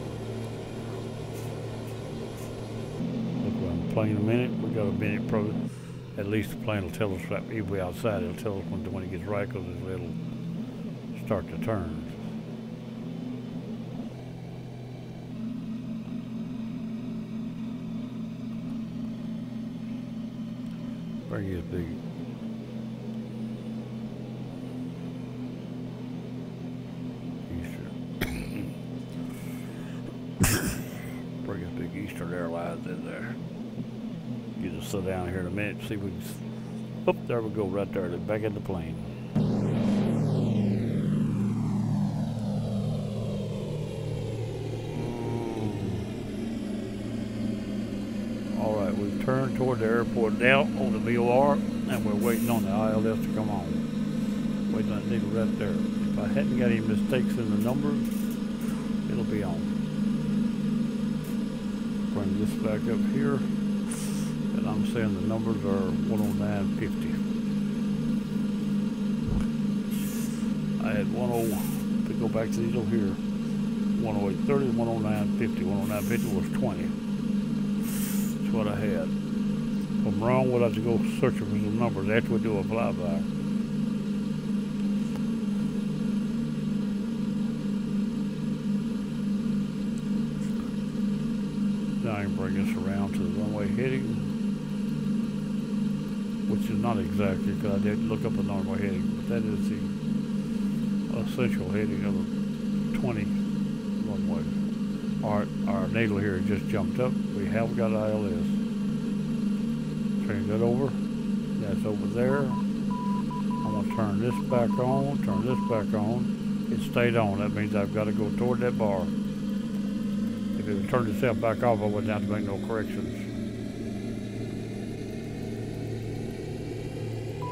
Look, we're on the plane a minute. We got a minute probably. At least the plane will tell us right, if we're outside, it'll tell us when it gets right, because it'll start to turn. Bring you a big. Bring a big Eastern Airlines in there. You just sit down here in a minute, see if we can. Oh, there we go, right there. They're back in the plane. All right, we've turned toward the airport now on the VOR, and we're waiting on the ILS to come on. Waiting on that needle right there. If I hadn't got any mistakes in the numbers, it'll be on. Bring this back up here, and I'm saying the numbers are 109.50. I had 10, to go back to these over here, 108.30, 109.50. 109.50 was 20. That's what I had. If I'm wrong, we'll have to go searching for some numbers after we do a flyby. Now I can bring this around to the runway heading, which is not exactly, because I did look up a runway heading, but that is the essential heading of the 20 runway. Our needle here just jumped up. We have got ILS. Turn that over. That's over there. I'm going to turn this back on, turn this back on. It stayed on. That means I've got to go toward that bar. If it turned itself back off, I wouldn't have to make no corrections.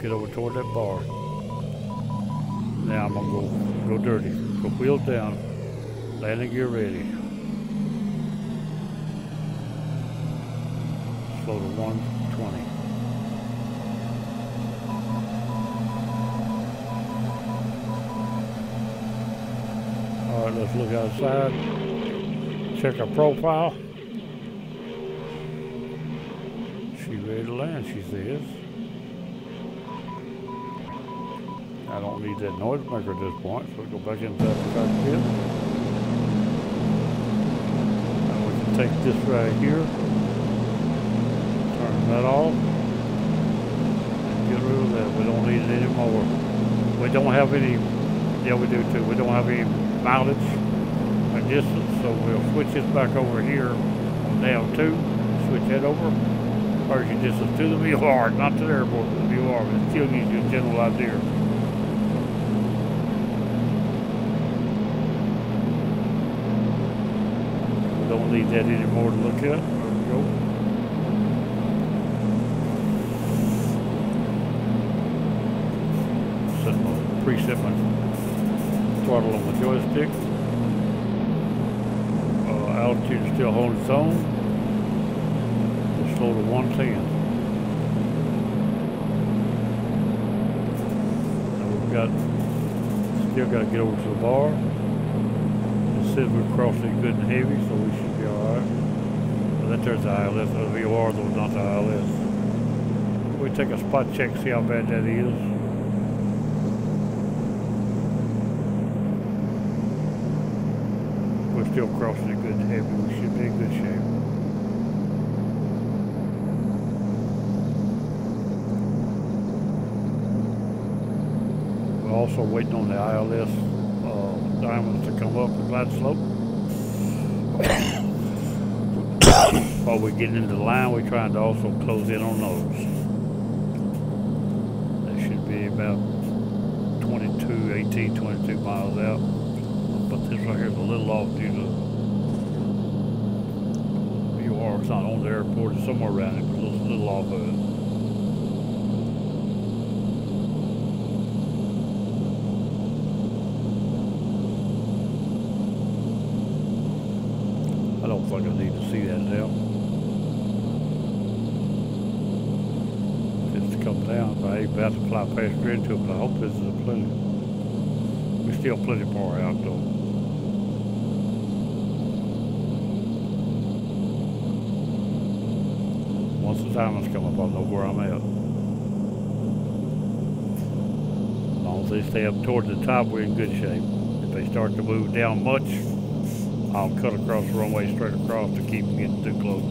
Get over toward that bar. Now I'm going to go dirty. Go wheels down. Landing gear ready. Slow to 120. All right, let's look outside. Check her profile. She's ready to land, she says. I don't need that noise maker at this point, so we'll go back inside the cockpit. And we can take this right here, turn that off, and get rid of that. We don't need it anymore. We don't have any, yeah we do too, we don't have any mileage or distance, so we'll switch this back over here on nav 2, switch that over. Version distance to the VOR, not to the airport, to the VOR, but it still gives you a general idea. We don't need that anymore to look at. There we go. Preset my throttle on the joystick. Altitude is still holding its own. We'll slow to 110. Now we've still got to get over to the bar. It says we're crossing good and heavy, so we should be alright. But that there's the ILS, the VOR though, not the ILS. We take a spot check, see how bad that is. Still crossing it good and heavy. We should be in good shape. We're also waiting on the ILS diamonds to come up the glide slope. While we're getting into the line, we're trying to also close in on those. They maybe about 18, 22 miles out. But this right here is a little off due to it's not on the airport, it's somewhere around it, but it's a little off of it. I don't think I need to see that now. Just to come down, but I ain't about to fly past into it, but I hope this is a plenty. We're still plenty far out though. Once the diamonds come up, I'll know where I'm at. As long as they stay up towards the top, we're in good shape. If they start to move down much, I'll cut across the runway straight across to keep them getting too close.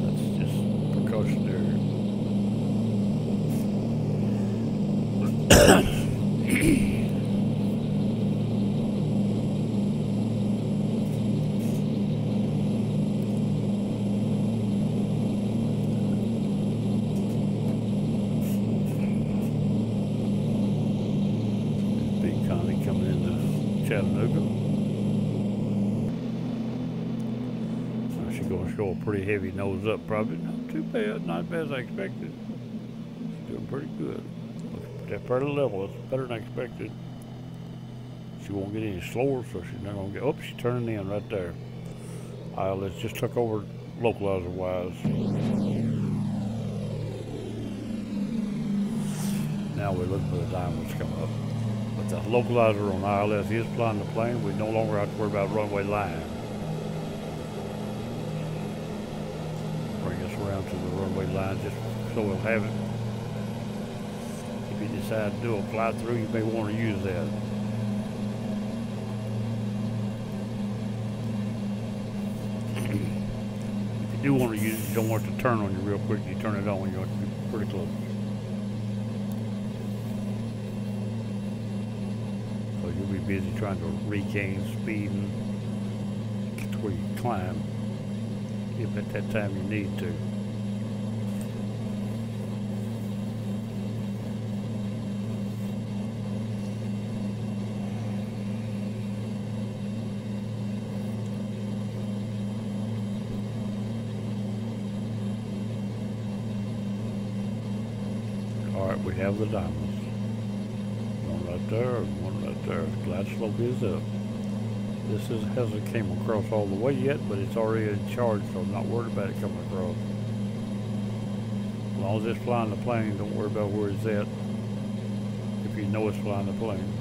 That's just precautionary. Coming into Chattanooga. She's going to show a pretty heavy nose up, probably not too bad, not as bad as I expected. She's doing pretty good. That pretty level, it's better than I expected. She won't get any slower, so she's not going to get. Oh, she's turning in right there. Let's just took over localizer wise. Now we're looking for the diamonds coming up. But the localizer on ILS is flying the plane. We no longer have to worry about runway line. Bring us around to the runway line just so we'll have it. If you decide to do a fly through, you may want to use that. If you do want to use it, you don't want it to turn on you real quick. You turn it on, you want it to be pretty close. You'll be busy trying to regain speed and get to where you climb if at that time you need to. All right, we have the diamonds. One right there, one right there. Glide slope is up. This hasn't came across all the way yet, but it's already in charge, so I'm not worried about it coming across. As long as it's flying the plane, don't worry about where it's at. If you know it's flying the plane.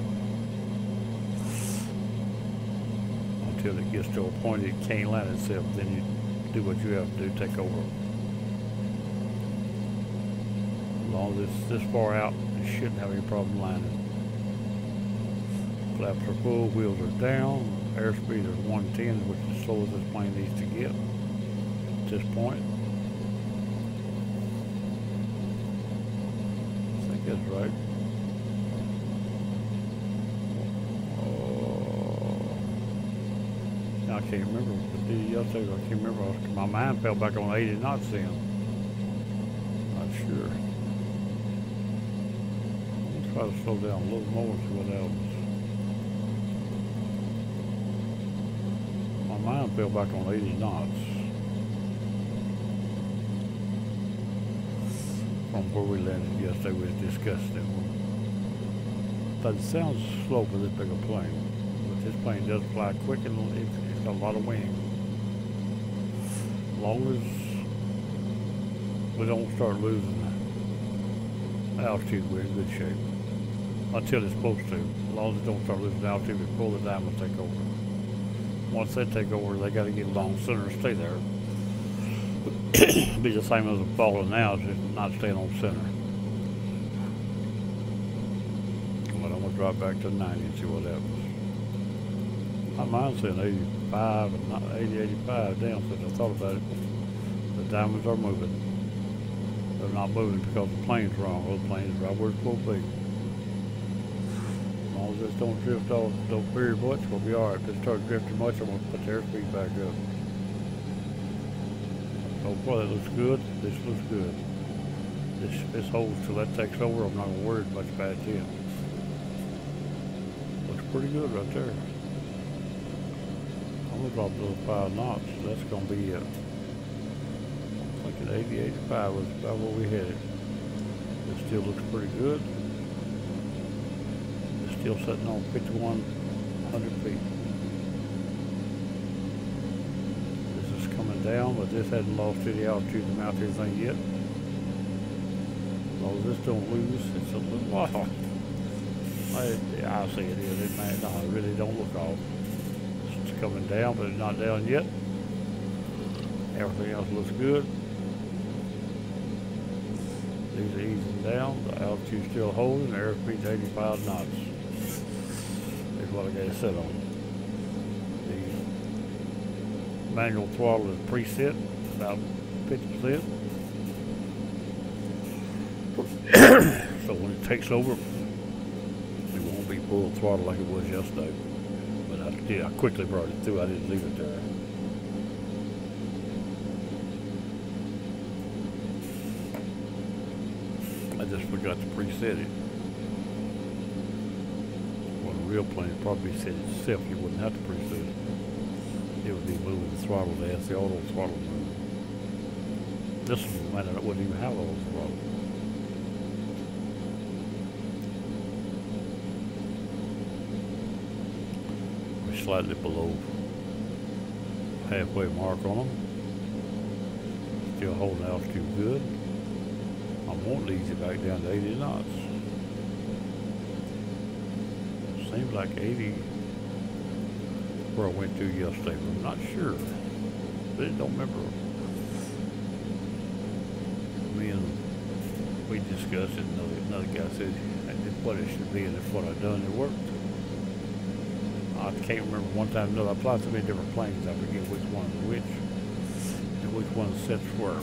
Until it gets to a point it can't land itself, then you do what you have to do, take over. As long as it's this far out, it shouldn't have any problem landing. Flaps are full, wheels are down, airspeed is 110, which is as slow as this plane needs to get at this point. I think that's right. Now I can't remember what I did yesterday. I can't remember. My mind fell back on 80 knots then. Not sure. Let's try to slow down a little more and see what happens. Mine fell back on 80 knots from where we landed yesterday. We discussed it. But it sounds slow for this bigger plane, but this plane does fly quick and it's got a lot of wing. As long as we don't start losing altitude, we're in good shape. Until it's supposed to. As long as it don't start losing altitude before the diamonds take over. Once they take over, they got to get along center and stay there. Be the same as a falling now, just not staying on center. But I'm gonna drop back to 90 and see what happens. My mind's saying 85 and not 80, 85 down since I thought about it. The diamonds are moving. They're not moving because the plane's wrong. The plane's right where it's supposed to be. As long as this don't drift off, don't veer much, we'll be alright. If it starts drifting much, I'm going to put the airspeed back up. So far that looks good. This looks good. This holds till that takes over. I'm not gonna worry much about it then. Looks pretty good right there. I'm gonna drop those 5 knots. That's gonna be I think at 80, 85 was about where we headed. It still looks pretty good. It's still sitting on 5,100 feet. This is coming down, but this hasn't lost any altitude to mount anything yet. As long as this don't lose, it's a little while. I see it is. It may not. It really don't look off. It's coming down, but it's not down yet. Everything else looks good. These are easing down. The altitude's still holding. The airspeed's 85 knots. Is what I got it set on. The manual throttle is preset, about 50%. So when it takes over, it won't be full throttle like it was yesterday. But I quickly brought it through. I didn't leave it there. I just forgot to preset it. On a real plane, probably set itself. You wouldn't have to preset it. It would be moving the throttle to ask the auto throttle move. This one wouldn't even have auto throttle. We're slightly below halfway mark on them. Still holding altitude good. I won't ease it back down to 80 knots. Seems like 80 where I went to yesterday, but I'm not sure. But I don't remember. Me and we discussed it, another guy said that's what it should be and that's what I've done. It worked. I can't remember one time or another. I applied so many different planes, I forget which one which and which one sets where.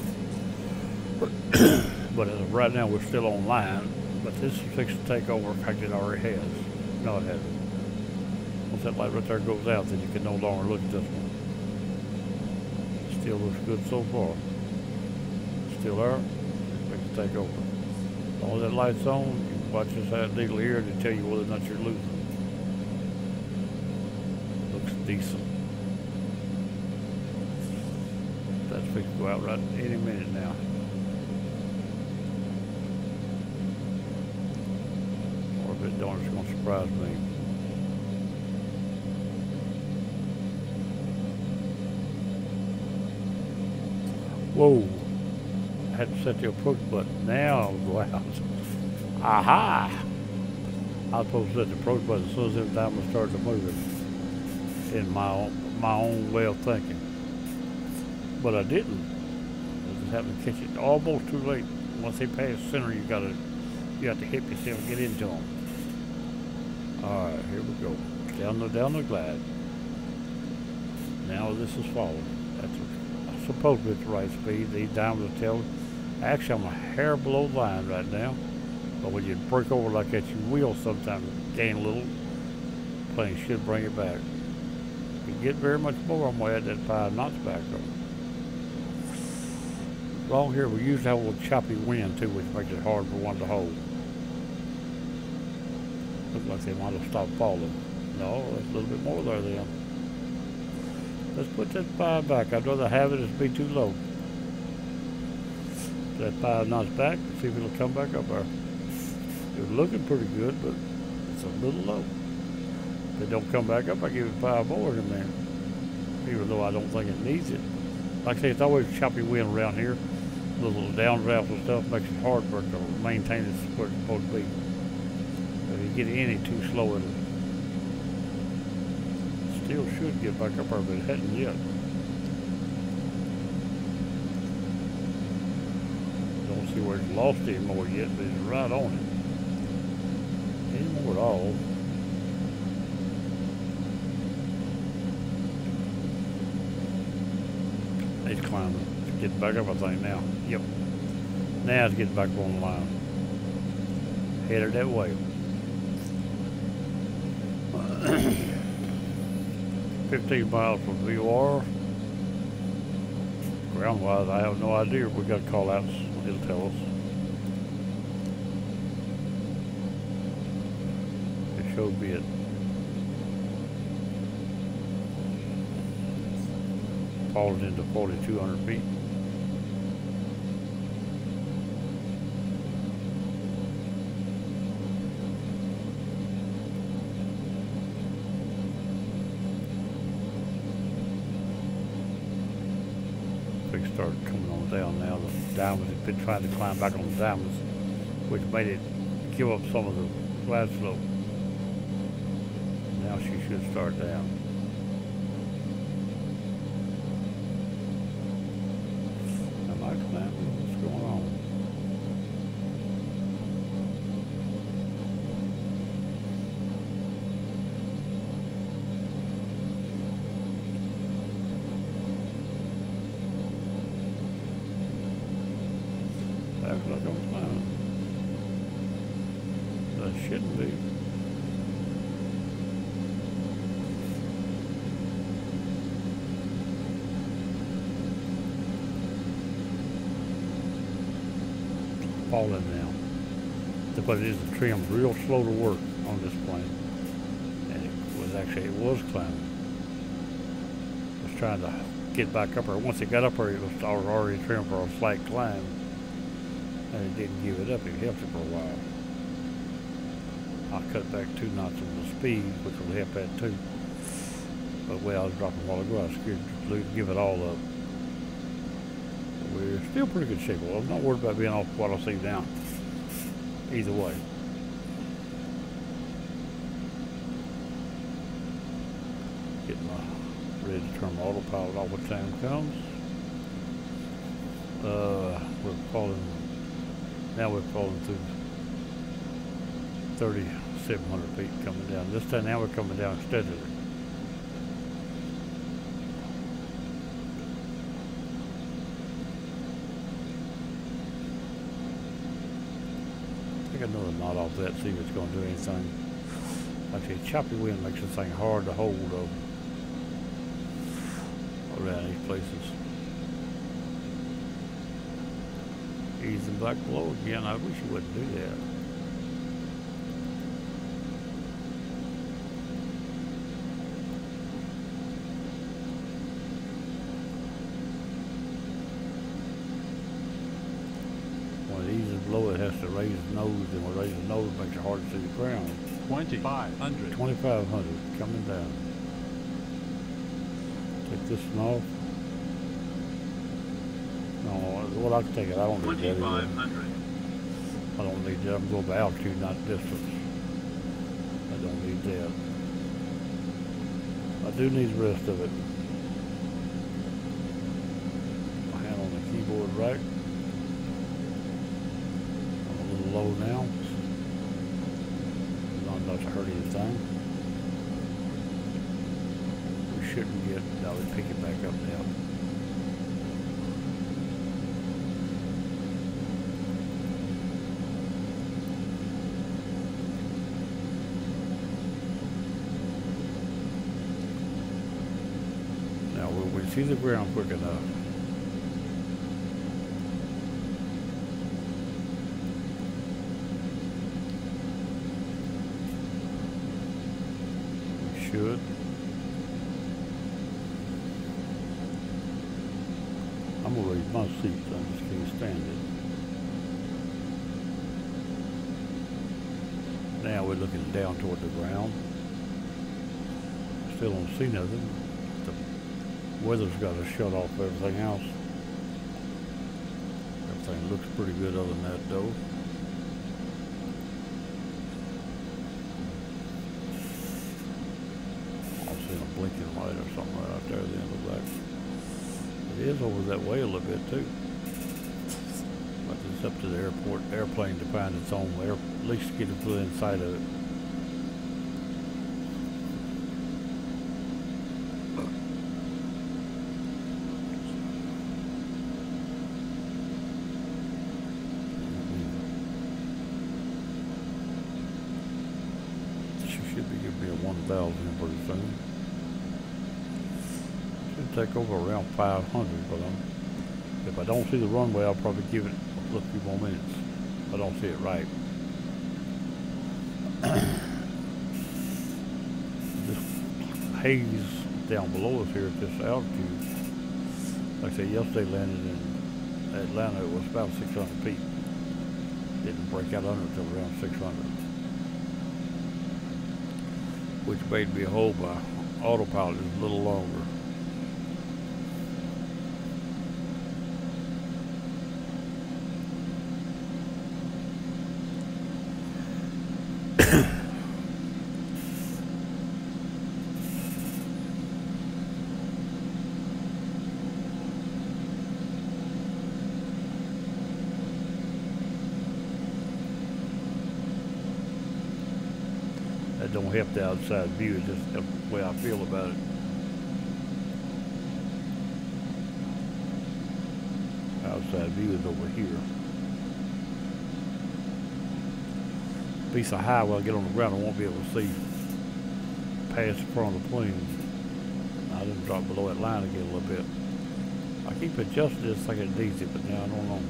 But as of right now, we're still online. But this is fixed to take over. In fact, it already has. No, it hasn't. Once that light right there goes out, then you can no longer look at this one. Still looks good so far. Still there. Fixed to take over. As long as that light's on, you can watch this deal here to tell you whether or not you're losing. Looks decent. That's fixed to go out right any minute now. Darn, it's going to surprise me. Whoa. I had to set the approach button. Now I'll go out. Aha! I was supposed to set the approach button as soon as every time I started to move it. In my own way of thinking. But I didn't. I just happened to catch it almost too late. Once they pass center, you have to hit yourself and get into them. Alright, here we go. Down the glide. Now this is falling. That's supposed to be at the right speed. These diamonds tell. Actually, I'm a hair below the line right now. But when you break over like that, you will sometimes gain a little. Plane should bring it back. If you get very much more, I'm going to add that 5 knots back on. Along here, we usually have a little choppy wind too, which makes it hard for one to hold. Looks like they might have stopped falling. No, there's a little bit more there then. Let's put that 5 back. I'd rather have it as be too low. Put that 5 knots back, see if it'll come back up there. It's looking pretty good, but it's a little low. If it don't come back up, I give it 5 more in there. Even though I don't think it needs it. Like I say, it's always choppy wind around here. Little downdrafts and stuff makes it hard for it to maintain it where it's supposed to be. If you get any too slow, it still should get back up there, but it hadn't yet. Don't see where it's lost any more yet, but it's right on it. Any more at all. It's climbing. It's getting back up, I think, now. Yep. Now it's getting back up on the line. Headed that way. 15 miles from VOR. Ground-wise, I have no idea. We got call-outs. It'll tell us. Show bit. Falling into 4,200 feet. They started coming on down now. The diamonds have been trying to climb back on the diamonds, which made it give up some of the glide slope. Now she should start down. Am I climbing? What's going on? Looks like I'm climbing. That shouldn't be. Falling now. But it is the trim real slow to work on this plane. And it was climbing. It was trying to get back up there. Once it got up there, it was already trimmed for a slight climb. And it didn't give it up. It held it for a while. I cut back 2 knots on the speed, which will help that too. But way I was dropping a while ago, I was scared to give it all up. But we're still pretty good shape. Well, I'm not worried about being off what I see down. Either way. Getting ready to turn my autopilot off when time comes. Now we're falling through 3,700 feet coming down. This time now we're coming down steadily. Take another knot off that, see if it's going to do anything. Like I say, choppy wind makes this thing hard to hold around these places. Easing back below again. I wish you wouldn't do that. When it eases below, it has to raise the nose, and when it raises the nose, it makes it hard to see the ground. 2,500. 2,500 coming down. Take this one off. No, well, I can take it. I don't need that either. 2,500. I don't need that. I'm going by altitude, not distance. I don't need that. I do need the rest of it. My hand on the keyboard right. I'm a little low now. Not enough to hurt anything. We shouldn't get, now we pick it back up now. We see the ground quick enough. We should. I'm gonna raise my seat, so I just can't stand it. Now we're looking down toward the ground. Still don't see nothing. Weather's got to shut off everything else. Everything looks pretty good other than that though. I'm seeing a blinking light or something right out there at the end of the back. It is over that way a little bit too. But it's up to the airplane to find its own way, at least get it put inside of it. Should be giving me a 1,000 pretty soon. Should take over around 500, but if I don't see the runway, I'll probably give it a few more minutes. I don't see it right. haze down below us here at this altitude. Like I said, yesterday landed in Atlanta. It was about 600 feet. Didn't break out under until around 600, which made me hold my autopilot just a little longer. That don't help the outside view, it just helps the way I feel about it. Outside view is over here. Piece of highway, I get on the ground, I won't be able to see past the front of the plane. I didn't drop below that line again a little bit. I keep adjusting this thinking it's easy, but now I don't know.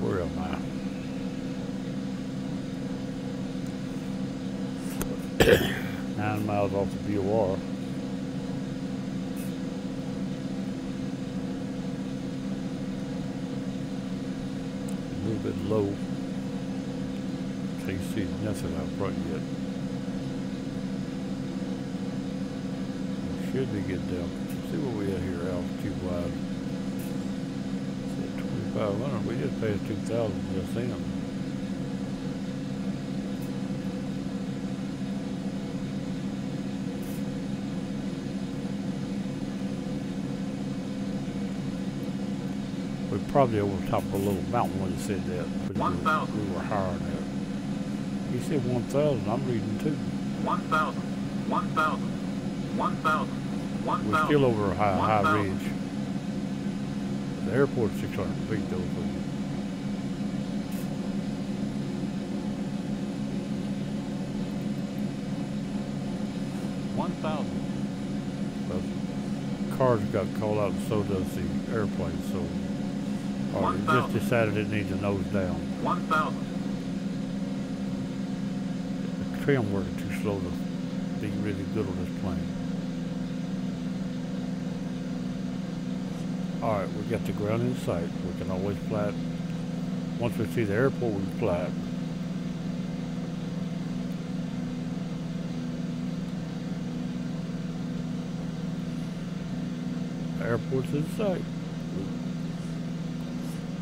Where am I? 9 miles off the BOR. A little bit low. Can't see nothing out front yet. Should be getting down. Let's see where we at here, altitude wise. 2,500. We just passed 2,000 just then. We're probably over the top of a little mountain when he said that. 1,000. We were higher than that. He said 1,000. I'm reading 2. 1,000. 1,000. 1,000. 1,000. We're still over a high ridge. The airport's 600 feet though. So 1,000. cars got called out and so does the airplane. So we just decided it needs a nose down. 1,000. The trim working too slow to be really good on this plane. Alright, we got the ground in sight. We can always fly it. Once we see the airport, we can fly it. The airport's in sight.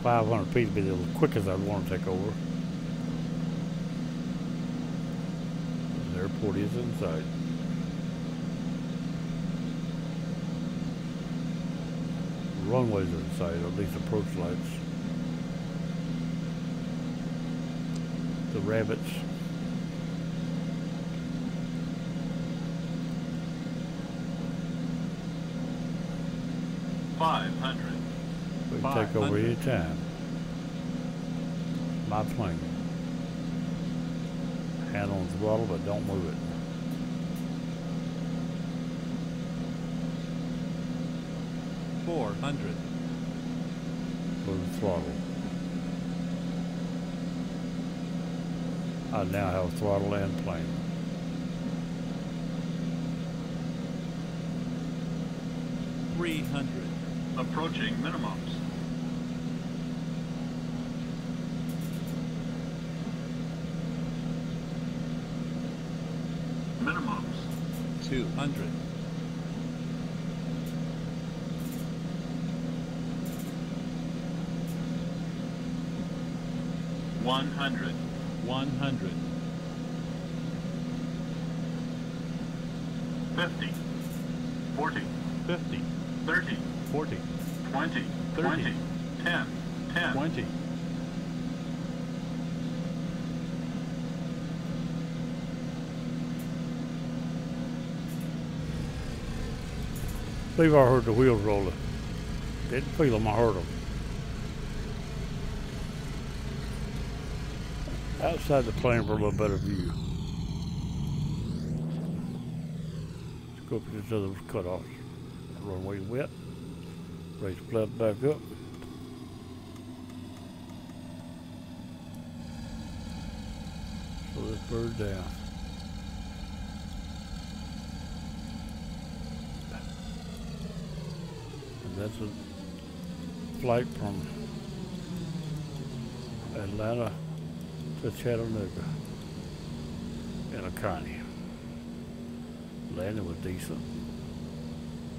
500 feet would be the quickest I'd want to take over. The airport is in sight. Runways are in sight, or at least approach lights. The rabbits. We can take over any time. My plane. Hand on the throttle, but don't move it. $400. Move the throttle. I now have throttle and plane. $300. Approaching minimums. Minimums. 200. $100. 100. 50. 40. 50. 30. 40. 20. 30. 20. 10. 10. 20. I believe I heard the wheels rolling. Didn't feel them, I heard them. Outside the plane for a little better view. Let's go up to this other cutoff. Runway wet. Raise flat back up. slow this bird down. And that's a flight from Atlanta to Chattanooga in a Connie. Landing was decent.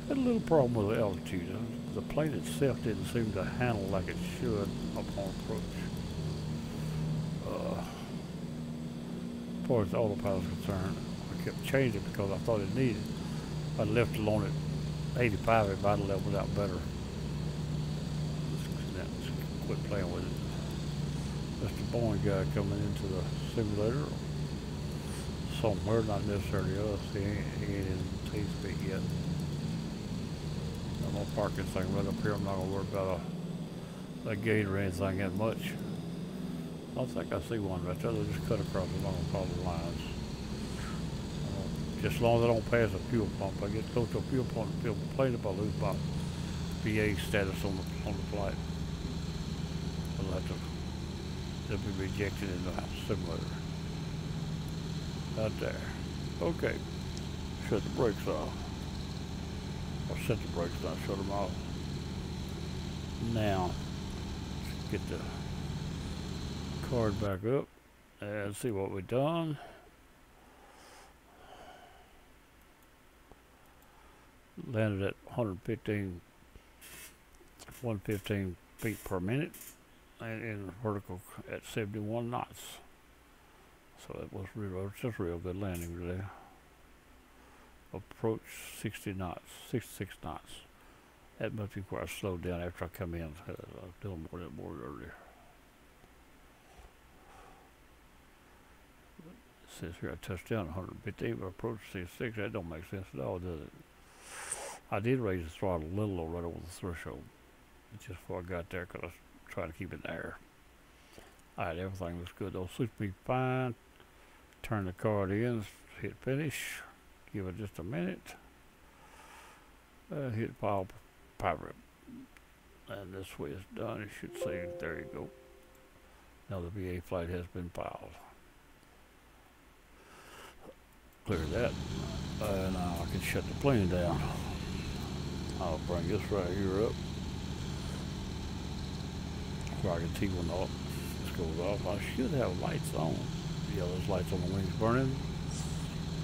Had a little problem with the altitude. The plane itself didn't seem to handle like it should upon approach. As far as the autopilot is concerned, I kept changing because I thought it needed. If I'd left it alone at 85, it might have leveled out better. Just quit playing with it. That's the Boeing guy coming into the simulator. Somewhere, not necessarily us. He ain't in T-speak yet. I'm gonna park this thing right up here. I'm not gonna worry about a gate or anything that much. I don't think I see one right there. They just cut across along the lines. Just as long as I don't pass a fuel pump, I get close to a fuel pump and feel plane if I lose my VA status on the flight. I'll have to, they'll be rejected in the simulator. Out there. Okay. Shut the brakes off. Or set the brakes down, shut them off. Now, let's get the card back up and see what we've done. Landed at 115 feet per minute and in vertical at 71 knots. So it was just real good landing there. Approach 60 knots, 66 knots. That must be where I slowed down after I come in. I was doing more earlier. It says here I touched down 115, but approach 66. That don't make sense at all, does it? I did raise the throttle a little right over the threshold, just before I got there, because I was trying to keep it in the air. Alright, everything looks good though. Suits me fine. Turn the card in, hit finish. Give it just a minute. Hit power rip. And this way it's done. It should say, there you go. Now the VA flight has been filed. Clear that. Now I can shut the plane down. I'll bring this right here up. Where I can tee one off. This goes off. I should have lights on. Yeah, those lights on the wings burning.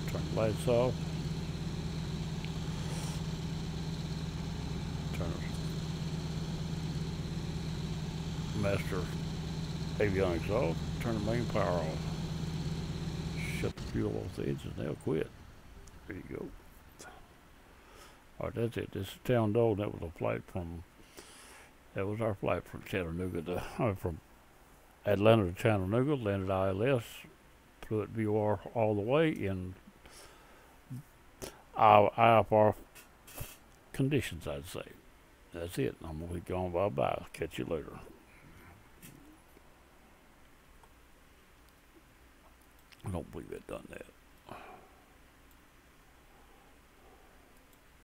Turn the lights off. Turn the master avionics off. Turn the main power off. Shut the fuel off the engine. They'll quit. There you go. Alright, that's it. This is Town Dog. That was a flight from. That was our flight from Chattanooga to from Atlanta to Chattanooga. Landed ILS. Flew at VOR all the way in IFR conditions, I'd say. That's it. I'm going to be going bye-bye. Catch you later. I don't believe it done that.